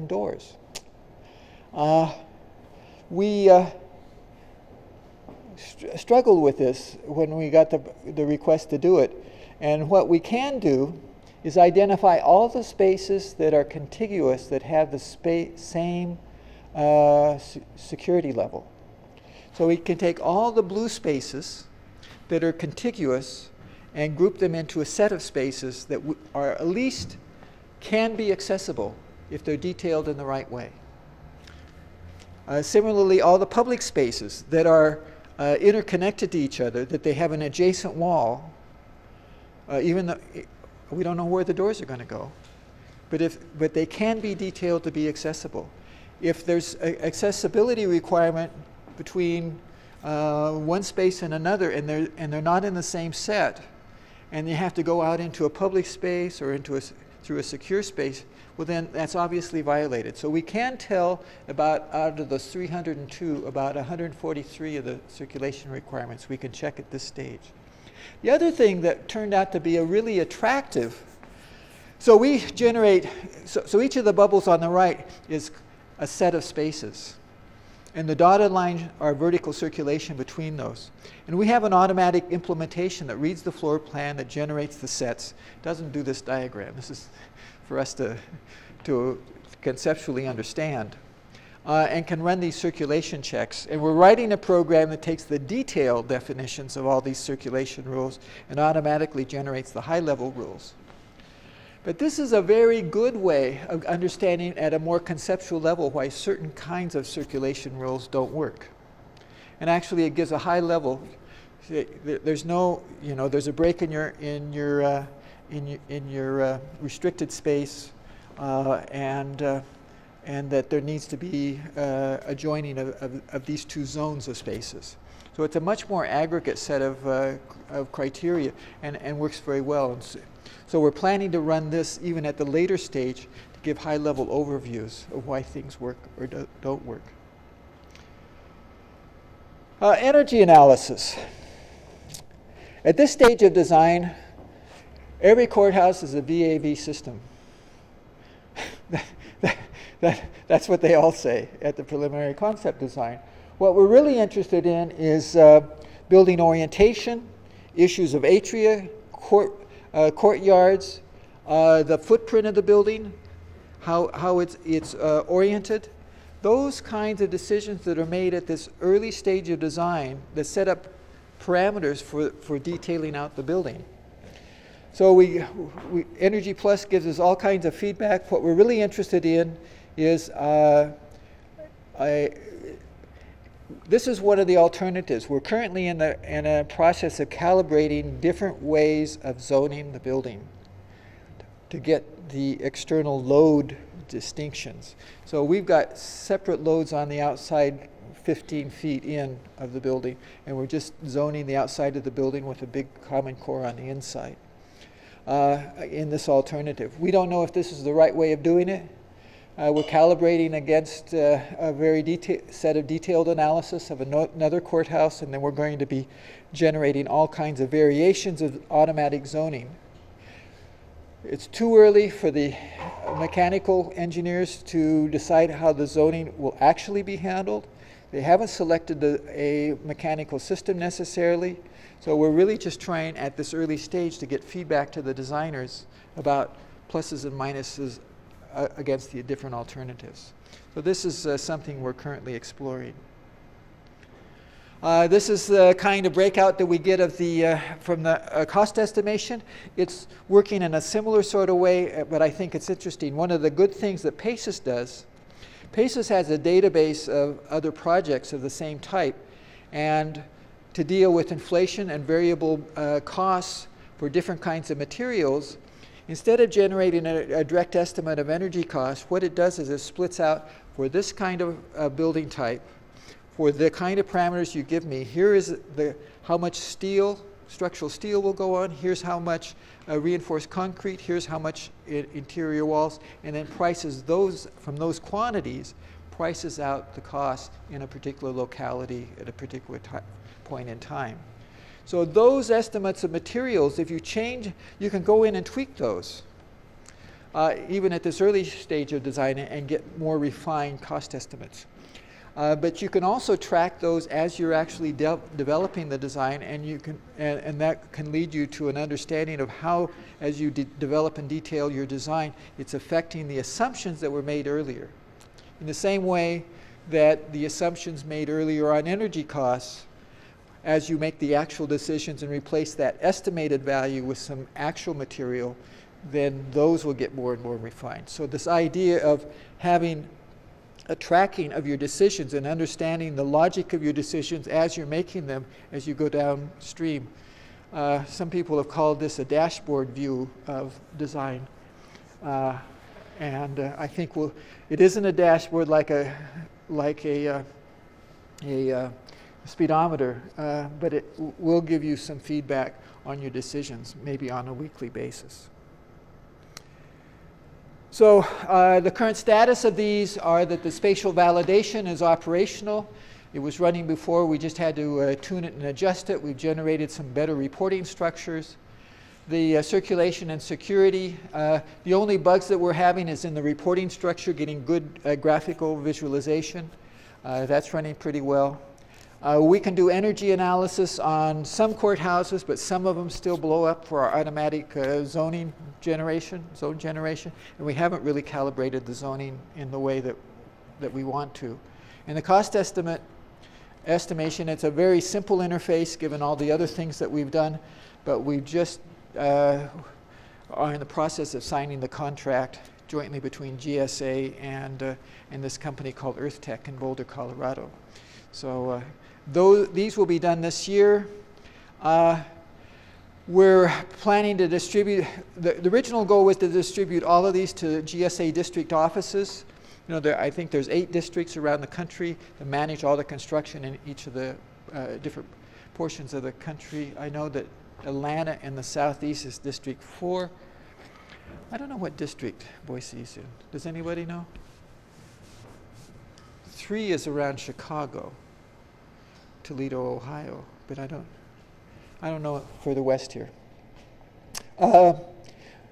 doors. We struggled with this when we got the request to do it. And what we can do is identify all the spaces that are contiguous that have the same security level. So we can take all the blue spaces that are contiguous and group them into a set of spaces that are at least can be accessible if they're detailed in the right way. Similarly, all the public spaces that are interconnected to each other, that they have an adjacent wall, even though we don't know where the doors are going to go, but they can be detailed to be accessible. If there's an accessibility requirement between one space and another, and they're not in the same set, and you have to go out into a public space or through a secure space, well then that's obviously violated. So we can tell about, out of those 302, about 143 of the circulation requirements we can check at this stage. The other thing that turned out to be a really attractive, so we generate, so each of the bubbles on the right is a set of spaces. And the dotted lines are vertical circulation between those. And we have an automatic implementation that reads the floor plan, that generates the sets. It doesn't do this diagram. This is for us to conceptually understand. And can run these circulation checks. And we're writing a program that takes the detailed definitions of all these circulation rules and automatically generates the high-level rules. But this is a very good way of understanding at a more conceptual level why certain kinds of circulation rules don't work. And actually it gives a high level. There's no, there's a break in your restricted space, and that there needs to be a joining of these two zones of spaces. So it's a much more aggregate set of criteria and works very well. And so we're planning to run this even at the later stage to give high-level overviews of why things work or don't work. Energy analysis. At this stage of design, every courthouse is a VAV system. That's what they all say at the preliminary concept design. What we're really interested in is building orientation, issues of atria, courtyards, the footprint of the building, how it's oriented. Those kinds of decisions that are made at this early stage of design that set up parameters for detailing out the building. So Energy Plus gives us all kinds of feedback. What we're really interested in is this is one of the alternatives. We're currently in a process of calibrating different ways of zoning the building to get the external load distinctions. So we've got separate loads on the outside 15 feet in of the building, and we're just zoning the outside of the building with a big common core on the inside in this alternative. We don't know if this is the right way of doing it. We're calibrating against a very set of detailed analysis of another courthouse, and then we're going to be generating all kinds of variations of automatic zoning. It's too early for the mechanical engineers to decide how the zoning will actually be handled. They haven't selected a mechanical system necessarily, so we're really just trying at this early stage to get feedback to the designers about pluses and minuses against the different alternatives. So this is something we're currently exploring. This is the kind of breakout that we get of from the cost estimation. It's working in a similar sort of way, but I think it's interesting. One of the good things that PACES does, PACES has a database of other projects of the same type, and to deal with inflation and variable costs for different kinds of materials, instead of generating a direct estimate of energy costs, what it does is it splits out for this kind of building type, for the kind of parameters you give me. Here is how much steel, structural steel will go on. Here's how much reinforced concrete. Here's how much interior walls. And then prices those, from those quantities, prices out the cost in a particular locality at a particular point in time. So those estimates of materials, if you change, you can go in and tweak those, even at this early stage of design, and get more refined cost estimates. But you can also track those as you're actually developing the design, and you can, and that can lead you to an understanding of how, as you develop and detail your design, it's affecting the assumptions that were made earlier. In the same way that the assumptions made earlier on energy costs, as you make the actual decisions and replace that estimated value with some actual material, then those will get more and more refined. So this idea of having a tracking of your decisions and understanding the logic of your decisions as you're making them, as you go downstream. Some people have called this a dashboard view of design. And I think it isn't a dashboard like a speedometer, but it will give you some feedback on your decisions, maybe on a weekly basis. So the current status of these are that the spatial validation is operational. It was running before. We just had to tune it and adjust it. We've generated some better reporting structures. The circulation and security, the only bugs that we're having is in the reporting structure, getting good graphical visualization. That's running pretty well. We can do energy analysis on some courthouses, but some of them still blow up for our automatic zone generation, and we haven't really calibrated the zoning in the way that we want to. And the cost estimation, it's a very simple interface given all the other things that we've done, but we just are in the process of signing the contract jointly between GSA and this company called EarthTech in Boulder, Colorado. So these will be done this year. We're planning to distribute, the original goal was to distribute all of these to GSA district offices. You know, I think there's 8 districts around the country that manage all the construction in each of the different portions of the country. I know that Atlanta in the southeast is District 4. I don't know what district Boise's in. Does anybody know? 3 is around Chicago, Toledo, Ohio, but I don't know further west here. They're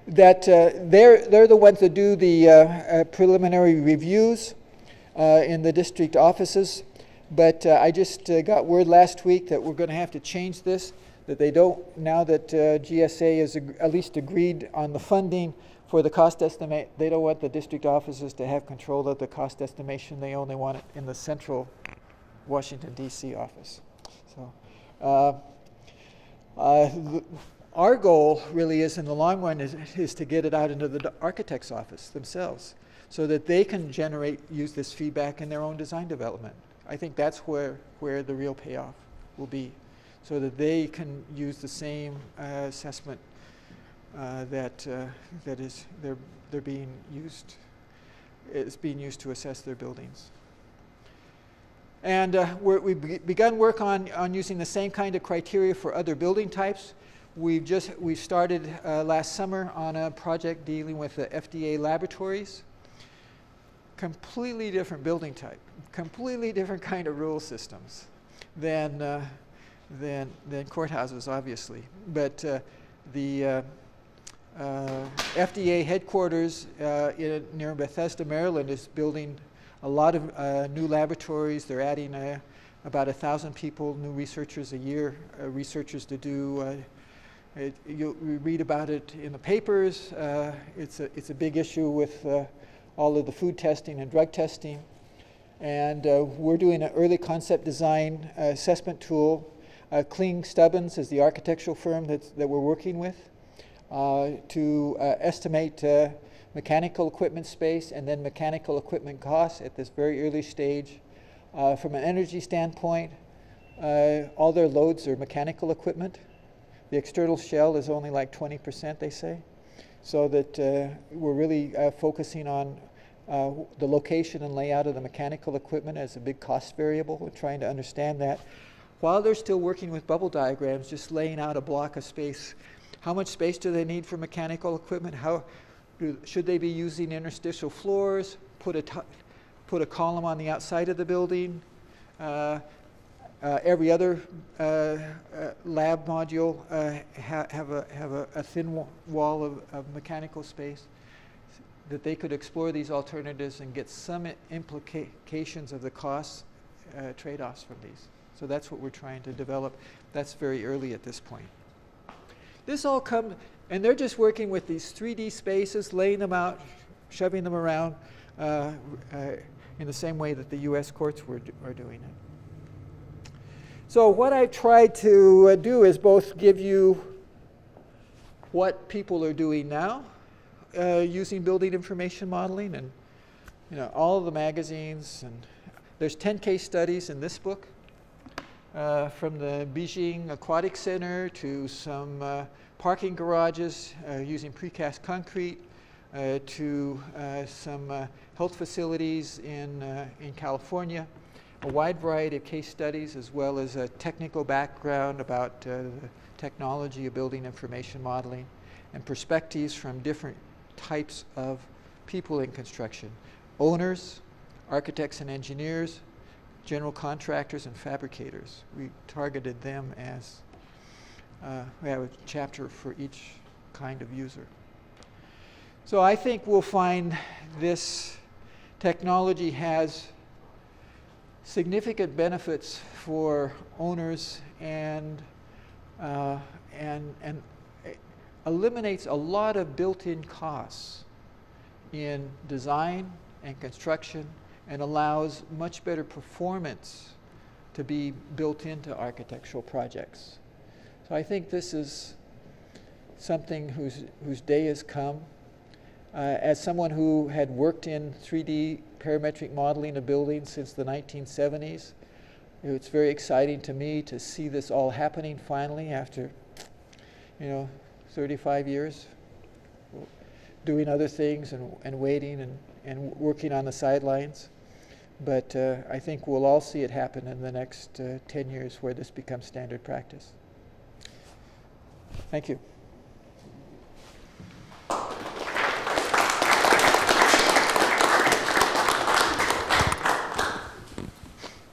the ones that do the preliminary reviews in the district offices, but I just got word last week that we're going to have to change this, that they don't, now that GSA has at least agreed on the funding for the cost estimate, they don't want the district offices to have control of the cost estimation. They only want it in the central Washington, D.C. office. So our goal really is, in the long run, is to get it out into the architect's office themselves so that they can use this feedback in their own design development. I think that's where the real payoff will be, so that they can use the same assessment that they're being used. It's being used to assess their buildings. And we've begun work on using the same kind of criteria for other building types. We started last summer on a project dealing with the FDA laboratories. Completely different building type, completely different kind of rule systems than courthouses, obviously. But the FDA headquarters near Bethesda, Maryland, is building a lot of new laboratories. They're adding about 1,000 people, new researchers a year, researchers to do. You'll read about it in the papers. It's a big issue with all of the food testing and drug testing. And we're doing an early concept design assessment tool. Kling Stubbins is the architectural firm that we're working with to estimate mechanical equipment space and then mechanical equipment costs at this very early stage. From an energy standpoint, all their loads are mechanical equipment. The external shell is only like 20%, they say. So that we're really focusing on the location and layout of the mechanical equipment as a big cost variable. We're trying to understand that. While they're still working with bubble diagrams, just laying out a block of space. How much space do they need for mechanical equipment? Should they be using interstitial floors? Put a column on the outside of the building? Every other lab module have a thin wall of mechanical space, that they could explore these alternatives and get some implications of the cost trade-offs from these. So that's what we're trying to develop. That's very early at this point. This all comes, and they're just working with these 3D spaces, laying them out, shoving them around in the same way that the US courts are doing it. So what I've tried to do is both give you what people are doing now using building information modeling, and all of the magazines, and there's 10 case studies in this book, from the Beijing Aquatic Center to some parking garages using precast concrete, to some health facilities in California. A wide variety of case studies, as well as a technical background about the technology of building information modeling, and perspectives from different types of people in construction: owners, architects and engineers, general contractors, and fabricators. We targeted them as we have a chapter for each kind of user. So I think we'll find this technology has significant benefits for owners and eliminates a lot of built-in costs in design and construction, and allows much better performance to be built into architectural projects. So I think this is something whose day has come. As someone who had worked in 3D parametric modeling of buildings since the 1970s, it's very exciting to me to see this all happening finally after 35 years doing other things and waiting and working on the sidelines. But I think we'll all see it happen in the next 10 years, where this becomes standard practice. Thank you.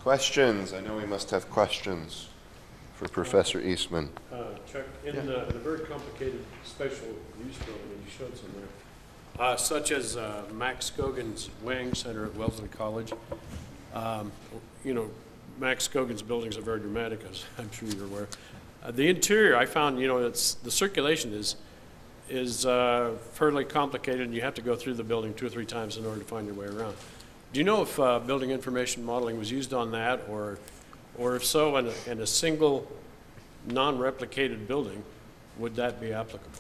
Questions? I know we must have questions for Professor Eastman. Chuck, in the very complicated spatial use building that you showed some there, such as Max Gogin's Wang Center at Wellesley College, Max Gogin's buildings are very dramatic, as I'm sure you're aware. The interior, I found, the circulation is fairly complicated, and you have to go through the building 2 or 3 times in order to find your way around. Do you know if building information modeling was used on that, or if so, in a single non-replicated building, would that be applicable?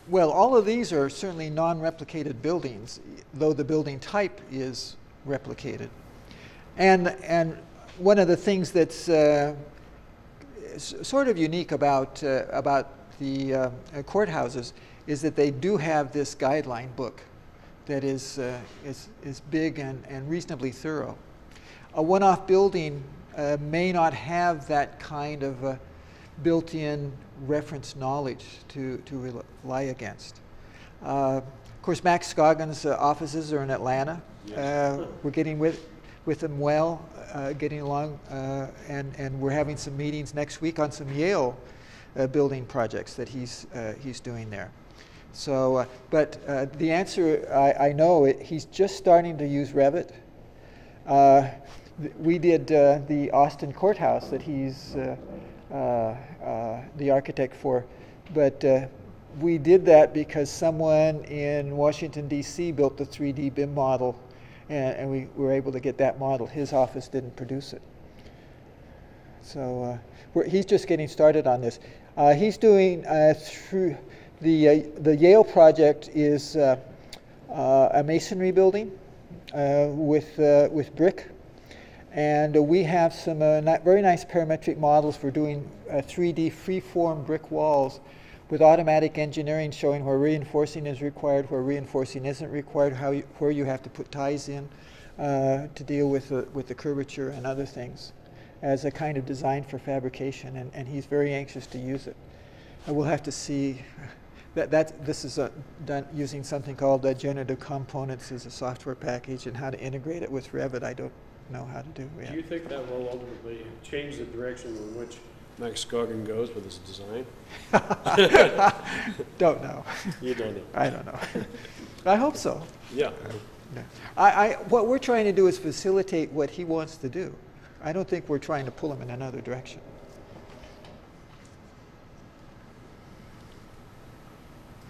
Well, all of these are certainly non-replicated buildings, though the building type is replicated. And one of the things that's sort of unique about the courthouses is that they do have this guideline book that is big and reasonably thorough. A one-off building may not have that kind of built-in reference knowledge to rely against. Of course, Max Scoggins' offices are in Atlanta. Yes. We're getting with them well, getting along, and we're having some meetings next week on some Yale building projects that he's doing there. So, but the answer, I know, he's just starting to use Revit. We did the Austin Courthouse that he's the architect for, but we did that because someone in Washington, D.C. built the 3D BIM model, and we were able to get that model. His office didn't produce it. So he's just getting started on this. He's doing through the Yale project is a masonry building with brick, and we have some very nice parametric models for doing 3D free-form brick walls with automatic engineering showing where reinforcing is required, where reinforcing isn't required, where you have to put ties in to deal with the curvature and other things as a kind of design for fabrication, and he's very anxious to use it. And we'll have to see this is done using something called generative components as a software package, and how to integrate it with Revit I don't know how to do yet. Do you think that will ultimately change the direction in which Max Scoggin goes with his design? Don't know. You don't know. I don't know. I hope so. Yeah. What we're trying to do is facilitate what he wants to do. I don't think we're trying to pull him in another direction.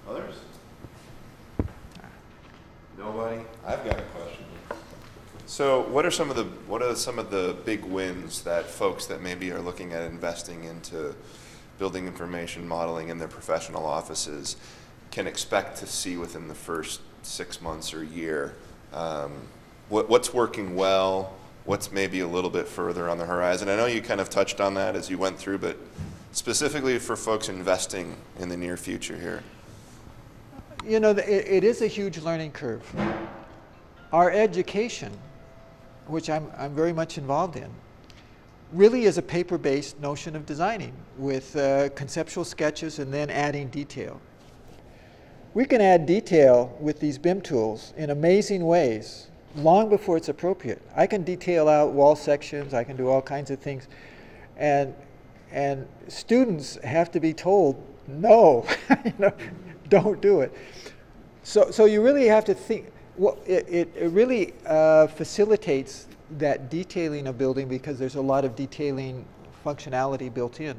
Others? Nobody? I've got a question. So, what are some of the big wins that folks that maybe are looking at investing into building information modeling in their professional offices can expect to see within the first 6 months or year? What's working well? What's maybe a little bit further on the horizon? I know you kind of touched on that as you went through, but specifically for folks investing in the near future here. You know, it is a huge learning curve. Our education, which I'm very much involved in, really is a paper-based notion of designing with conceptual sketches and then adding detail. We can add detail with these BIM tools in amazing ways long before it's appropriate. I can detail out wall sections, I can do all kinds of things, and students have to be told, no, you know, don't do it. So you really have to think. Well, it really facilitates that detailing of building because there's a lot of detailing functionality built in.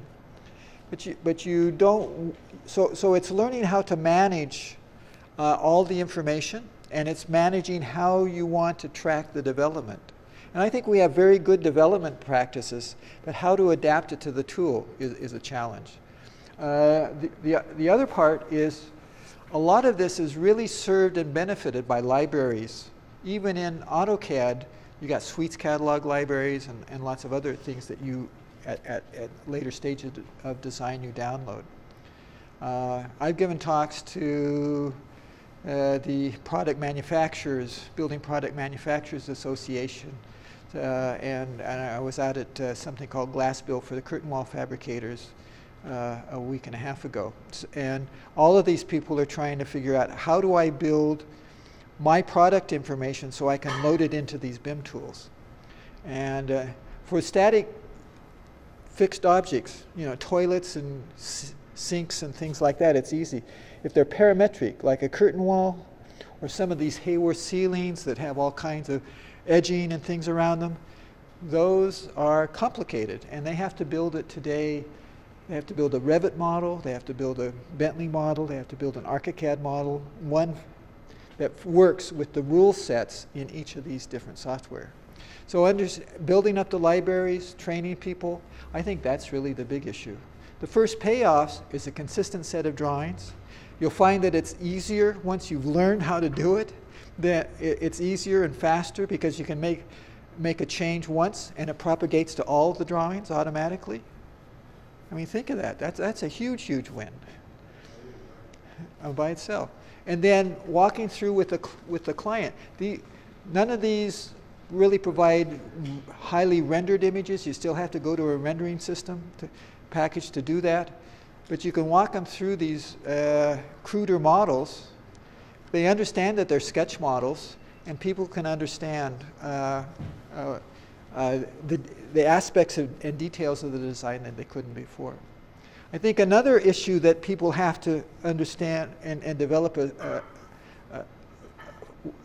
But you don't. So it's learning how to manage all the information, and it's managing how you want to track the development. And I think we have very good development practices, but how to adapt it to the tool is a challenge. The other part is, a lot of this is really served and benefited by libraries. Even in AutoCAD, you got suites catalog libraries and lots of other things that you, at later stages of design, you download. I've given talks to the product manufacturers, Building Product Manufacturers Association, and I was out at something called Glass Build for the curtain wall fabricators a week and a half ago. And all of these people are trying to figure out, how do I build my product information so I can load it into these BIM tools? And for static fixed objects, you know, toilets and sinks and things like that, it's easy. If they're parametric, like a curtain wall, or some of these Haworth ceilings that have all kinds of edging and things around them, those are complicated, and they have to build it today. They have to build a Revit model, they have to build a Bentley model, they have to build an ArchiCAD model, one that works with the rule sets in each of these different software. So building up the libraries, training people, I think that's really the big issue. The first payoffs is a consistent set of drawings. You'll find that it's easier once you've learned how to do it, that it's easier and faster because you can make a change once and it propagates to all of the drawings automatically. I mean, think of that. That's a huge, huge win by itself. And then walking through with the client. None of these really provide highly rendered images. You still have to go to a rendering system package to do that. But you can walk them through these cruder models. They understand that they're sketch models, and people can understand the aspects and details of the design that they couldn't before. I think another issue that people have to understand and develop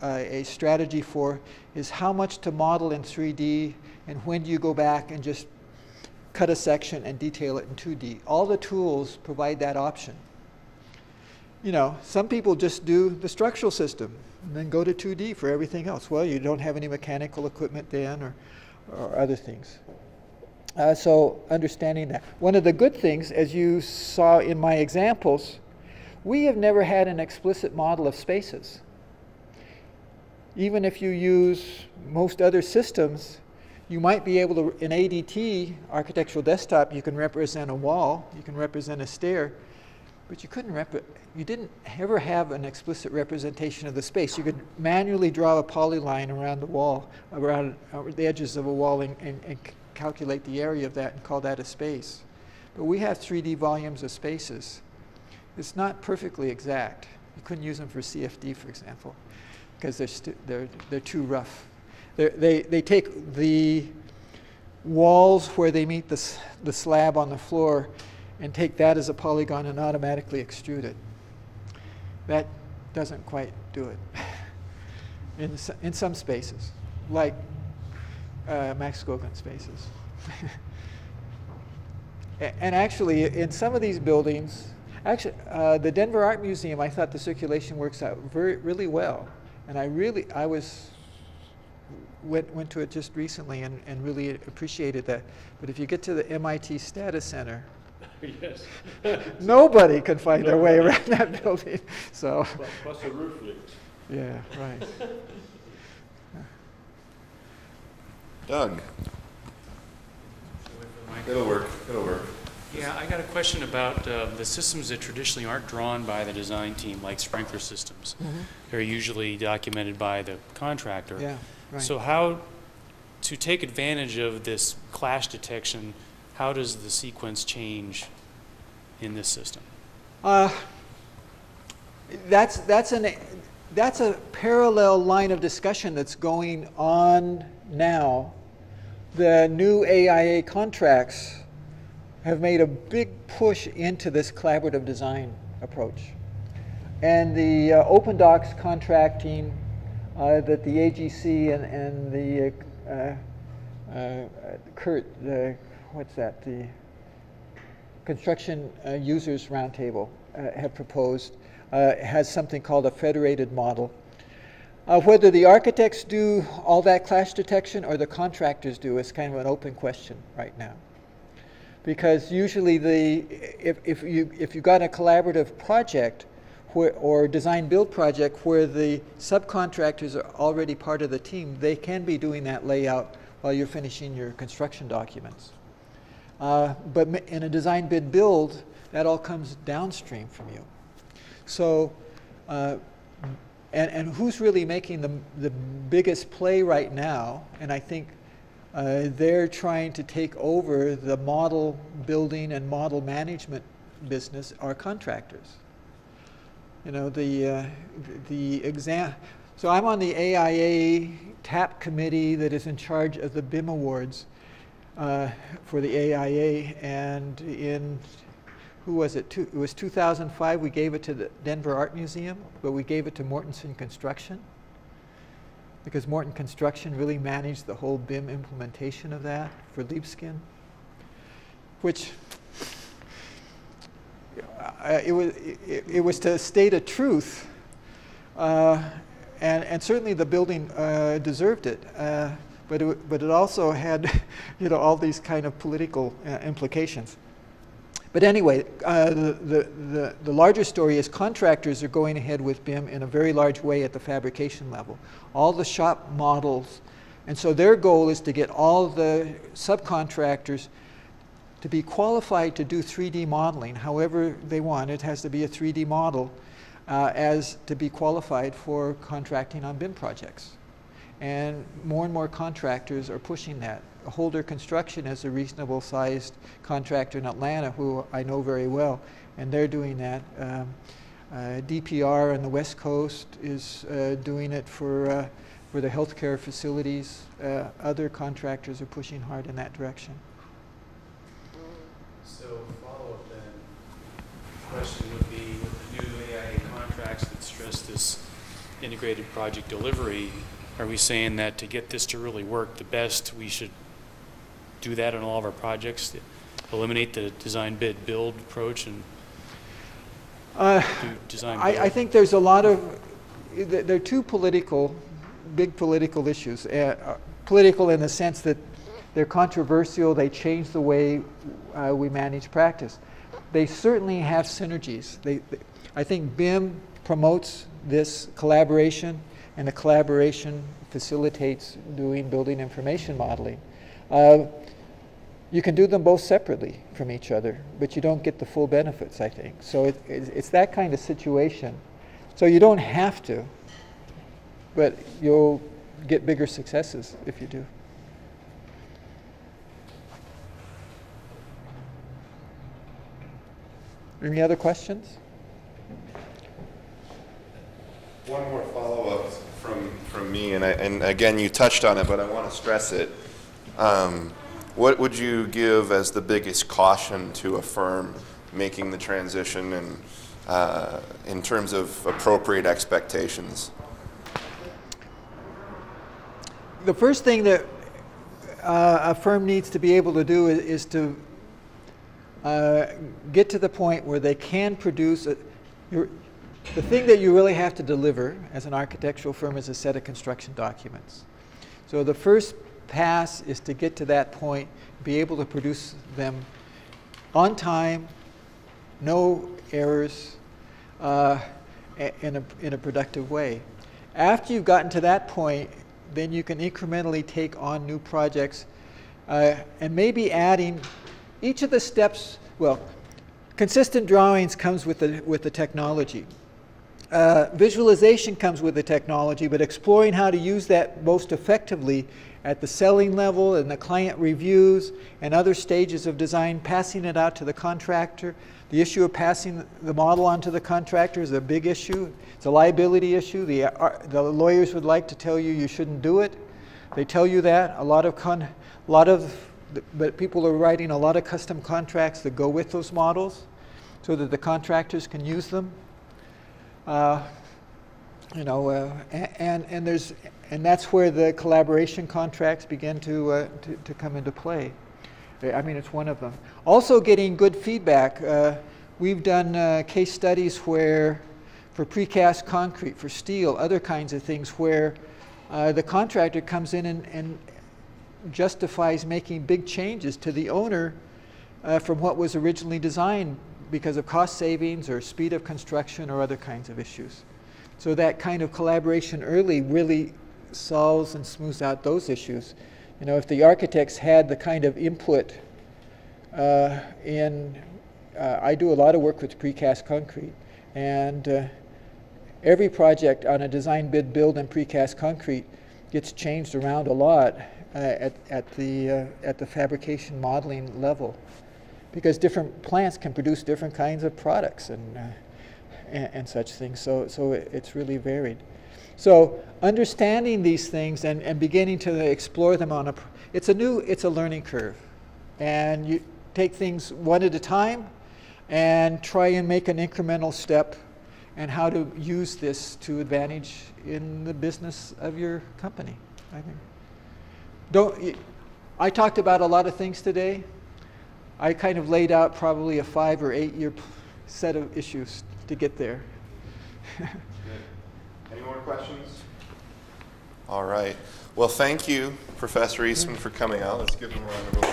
a strategy for is how much to model in 3D and when do you go back and just cut a section and detail it in 2D. All the tools provide that option. You know, some people just do the structural system and then go to 2D for everything else. Well, you don't have any mechanical equipment then or other things. So understanding that. One of the good things, as you saw in my examples, we have never had an explicit model of spaces. Even if you use most other systems, you might be able to, in ADT, architectural desktop, you can represent a wall, you can represent a stair, but you didn't ever have an explicit representation of the space. You could manually draw a polyline around the wall, around the edges of a wall and calculate the area of that and call that a space. But we have 3D volumes of spaces. It's not perfectly exact. You couldn't use them for CFD, for example, because they're too rough. They take the walls where they meet the slab on the floor and take that as a polygon and automatically extrude it. That doesn't quite do it in some spaces, like Max Goguen spaces. And actually, in some of these buildings, actually, the Denver Art Museum, I thought the circulation works out really well. And I went to it just recently and really appreciated that. But if you get to the MIT Status Center, yes. Nobody can find their way around that building. So. Plus the roof leaks. Yeah, right. Doug. It'll work. It'll work. Yeah, I got a question about the systems that traditionally aren't drawn by the design team, like sprinkler systems. Mm-hmm. They're usually documented by the contractor. Yeah, right. So how to take advantage of this clash detection, how does the sequence change in this system? That's a parallel line of discussion that's going on now. The new AIA contracts have made a big push into this collaborative design approach. And the Open Docs contracting that the AGC and the the Construction Users Roundtable have proposed has something called a federated model. Whether the architects do all that clash detection or the contractors do is kind of an open question right now. Because usually if you got a collaborative project or design build project where the subcontractors are already part of the team, they can be doing that layout while you're finishing your construction documents. But in a design bid build, that all comes downstream from you. So, and who's really making the biggest play right now, and I think they're trying to take over the model building and model management business, are contractors. You know, so I'm on the AIA TAP committee that is in charge of the BIM awards for the AIA, and in, who was it? It was 2005, we gave it to the Denver Art Museum, but we gave it to Mortenson Construction, because Morton Construction really managed the whole BIM implementation of that for Liebskin, which it was to state a truth, and certainly the building deserved it, but it also had, you know, all these kind of political implications. But anyway, the larger story is contractors are going ahead with BIM in a very large way at the fabrication level. All the shop models And so their goal is to get all the subcontractors to be qualified to do 3D modeling, however they want. It has to be a 3D model as to be qualified for contracting on BIM projects. And more contractors are pushing that. Holder Construction is a reasonable sized contractor in Atlanta who I know very well, and they're doing that. DPR on the West Coast is doing it for the healthcare facilities. Other contractors are pushing hard in that direction. So follow-up then, question would be, with the new AIA contracts that stress this integrated project delivery, are we saying that to get this to really work the best, we should do that on all of our projects, to eliminate the design bid build approach and do design build? I think there's a lot of, there are two big political issues. Political in the sense that they're controversial, they change the way we manage practice. They certainly have synergies. I think BIM promotes this collaboration, and the collaboration facilitates doing building information modeling. You can do them both separately from each other, but you don't get the full benefits, I think. So it's that kind of situation. So you don't have to, but you'll get bigger successes if you do. Any other questions? One more follow-up from me, and again, you touched on it, but I want to stress it. What would you give as the biggest caution to a firm making the transition, and in terms of appropriate expectations? The first thing that a firm needs to be able to do is to get to the point where they can produce the thing that you really have to deliver as an architectural firm is a set of construction documents. So the first pass is to get to that point, be able to produce them on time, no errors, in a productive way. After you've gotten to that point, then you can incrementally take on new projects and maybe adding each of the steps. Well, consistent drawings comes with the technology. Visualization comes with the technology, but exploring how to use that most effectively at the selling level and the client reviews and other stages of design, passing it out to the contractor. The issue of passing the model on to the contractor is a big issue. It's a liability issue. The lawyers would like to tell you you shouldn't do it. They tell you that. But people are writing a lot of custom contracts that go with those models so that the contractors can use them. And that's where the collaboration contracts begin to come into play. I mean, it's one of them. Also getting good feedback. We've done case studies where, for precast concrete, for steel, other kinds of things, where the contractor comes in and justifies making big changes to the owner from what was originally designed because of cost savings or speed of construction or other kinds of issues. So that kind of collaboration early really solves and smooths out those issues. You know, if the architects had the kind of input I do a lot of work with precast concrete, and every project on a design bid build in precast concrete gets changed around a lot at the fabrication modeling level, because different plants can produce different kinds of products and such things. So it's really varied. So understanding these things and beginning to explore them it's a learning curve, and you take things one at a time and try and make an incremental step and how to use this to advantage in the business of your company, I think. I talked about a lot of things today. I kind of laid out probably a 5 or 8 year set of issues to get there. Good. Any more questions? All right. Well, thank you, Professor Eastman, for coming out. Let's give him a round of applause.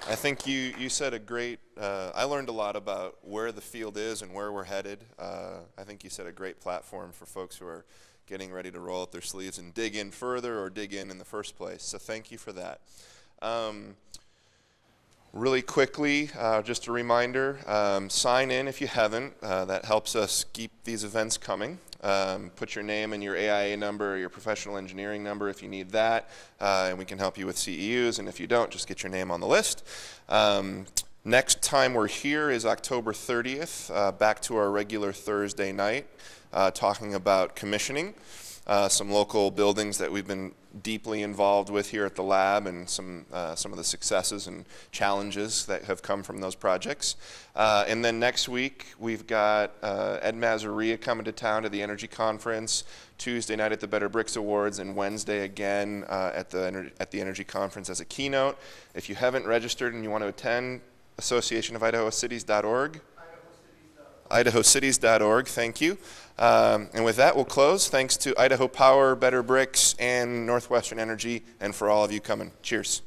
I think you said a great, I learned a lot about where the field is and where we're headed. I think you set a great platform for folks who are getting ready to roll up their sleeves and dig in further or dig in the first place. So thank you for that. Really quickly, just a reminder, sign in if you haven't. That helps us keep these events coming. Put your name and your AIA number or your professional engineering number if you need that, and we can help you with CEUs, and if you don't, just get your name on the list. Next time we're here is October 30th, back to our regular Thursday night, talking about commissioning. Some local buildings that we've been deeply involved with here at the lab, and some of the successes and challenges that have come from those projects. And then next week we've got Ed Mazaria coming to town to the Energy Conference, Tuesday night at the Better Bricks Awards, and Wednesday again at the Energy Conference as a keynote. If you haven't registered and you want to attend, associationofidahocities.org. IdahoCities.org, thank you. And with that, we'll close. Thanks to Idaho Power, Better Bricks, and Northwestern Energy, and for all of you coming. Cheers.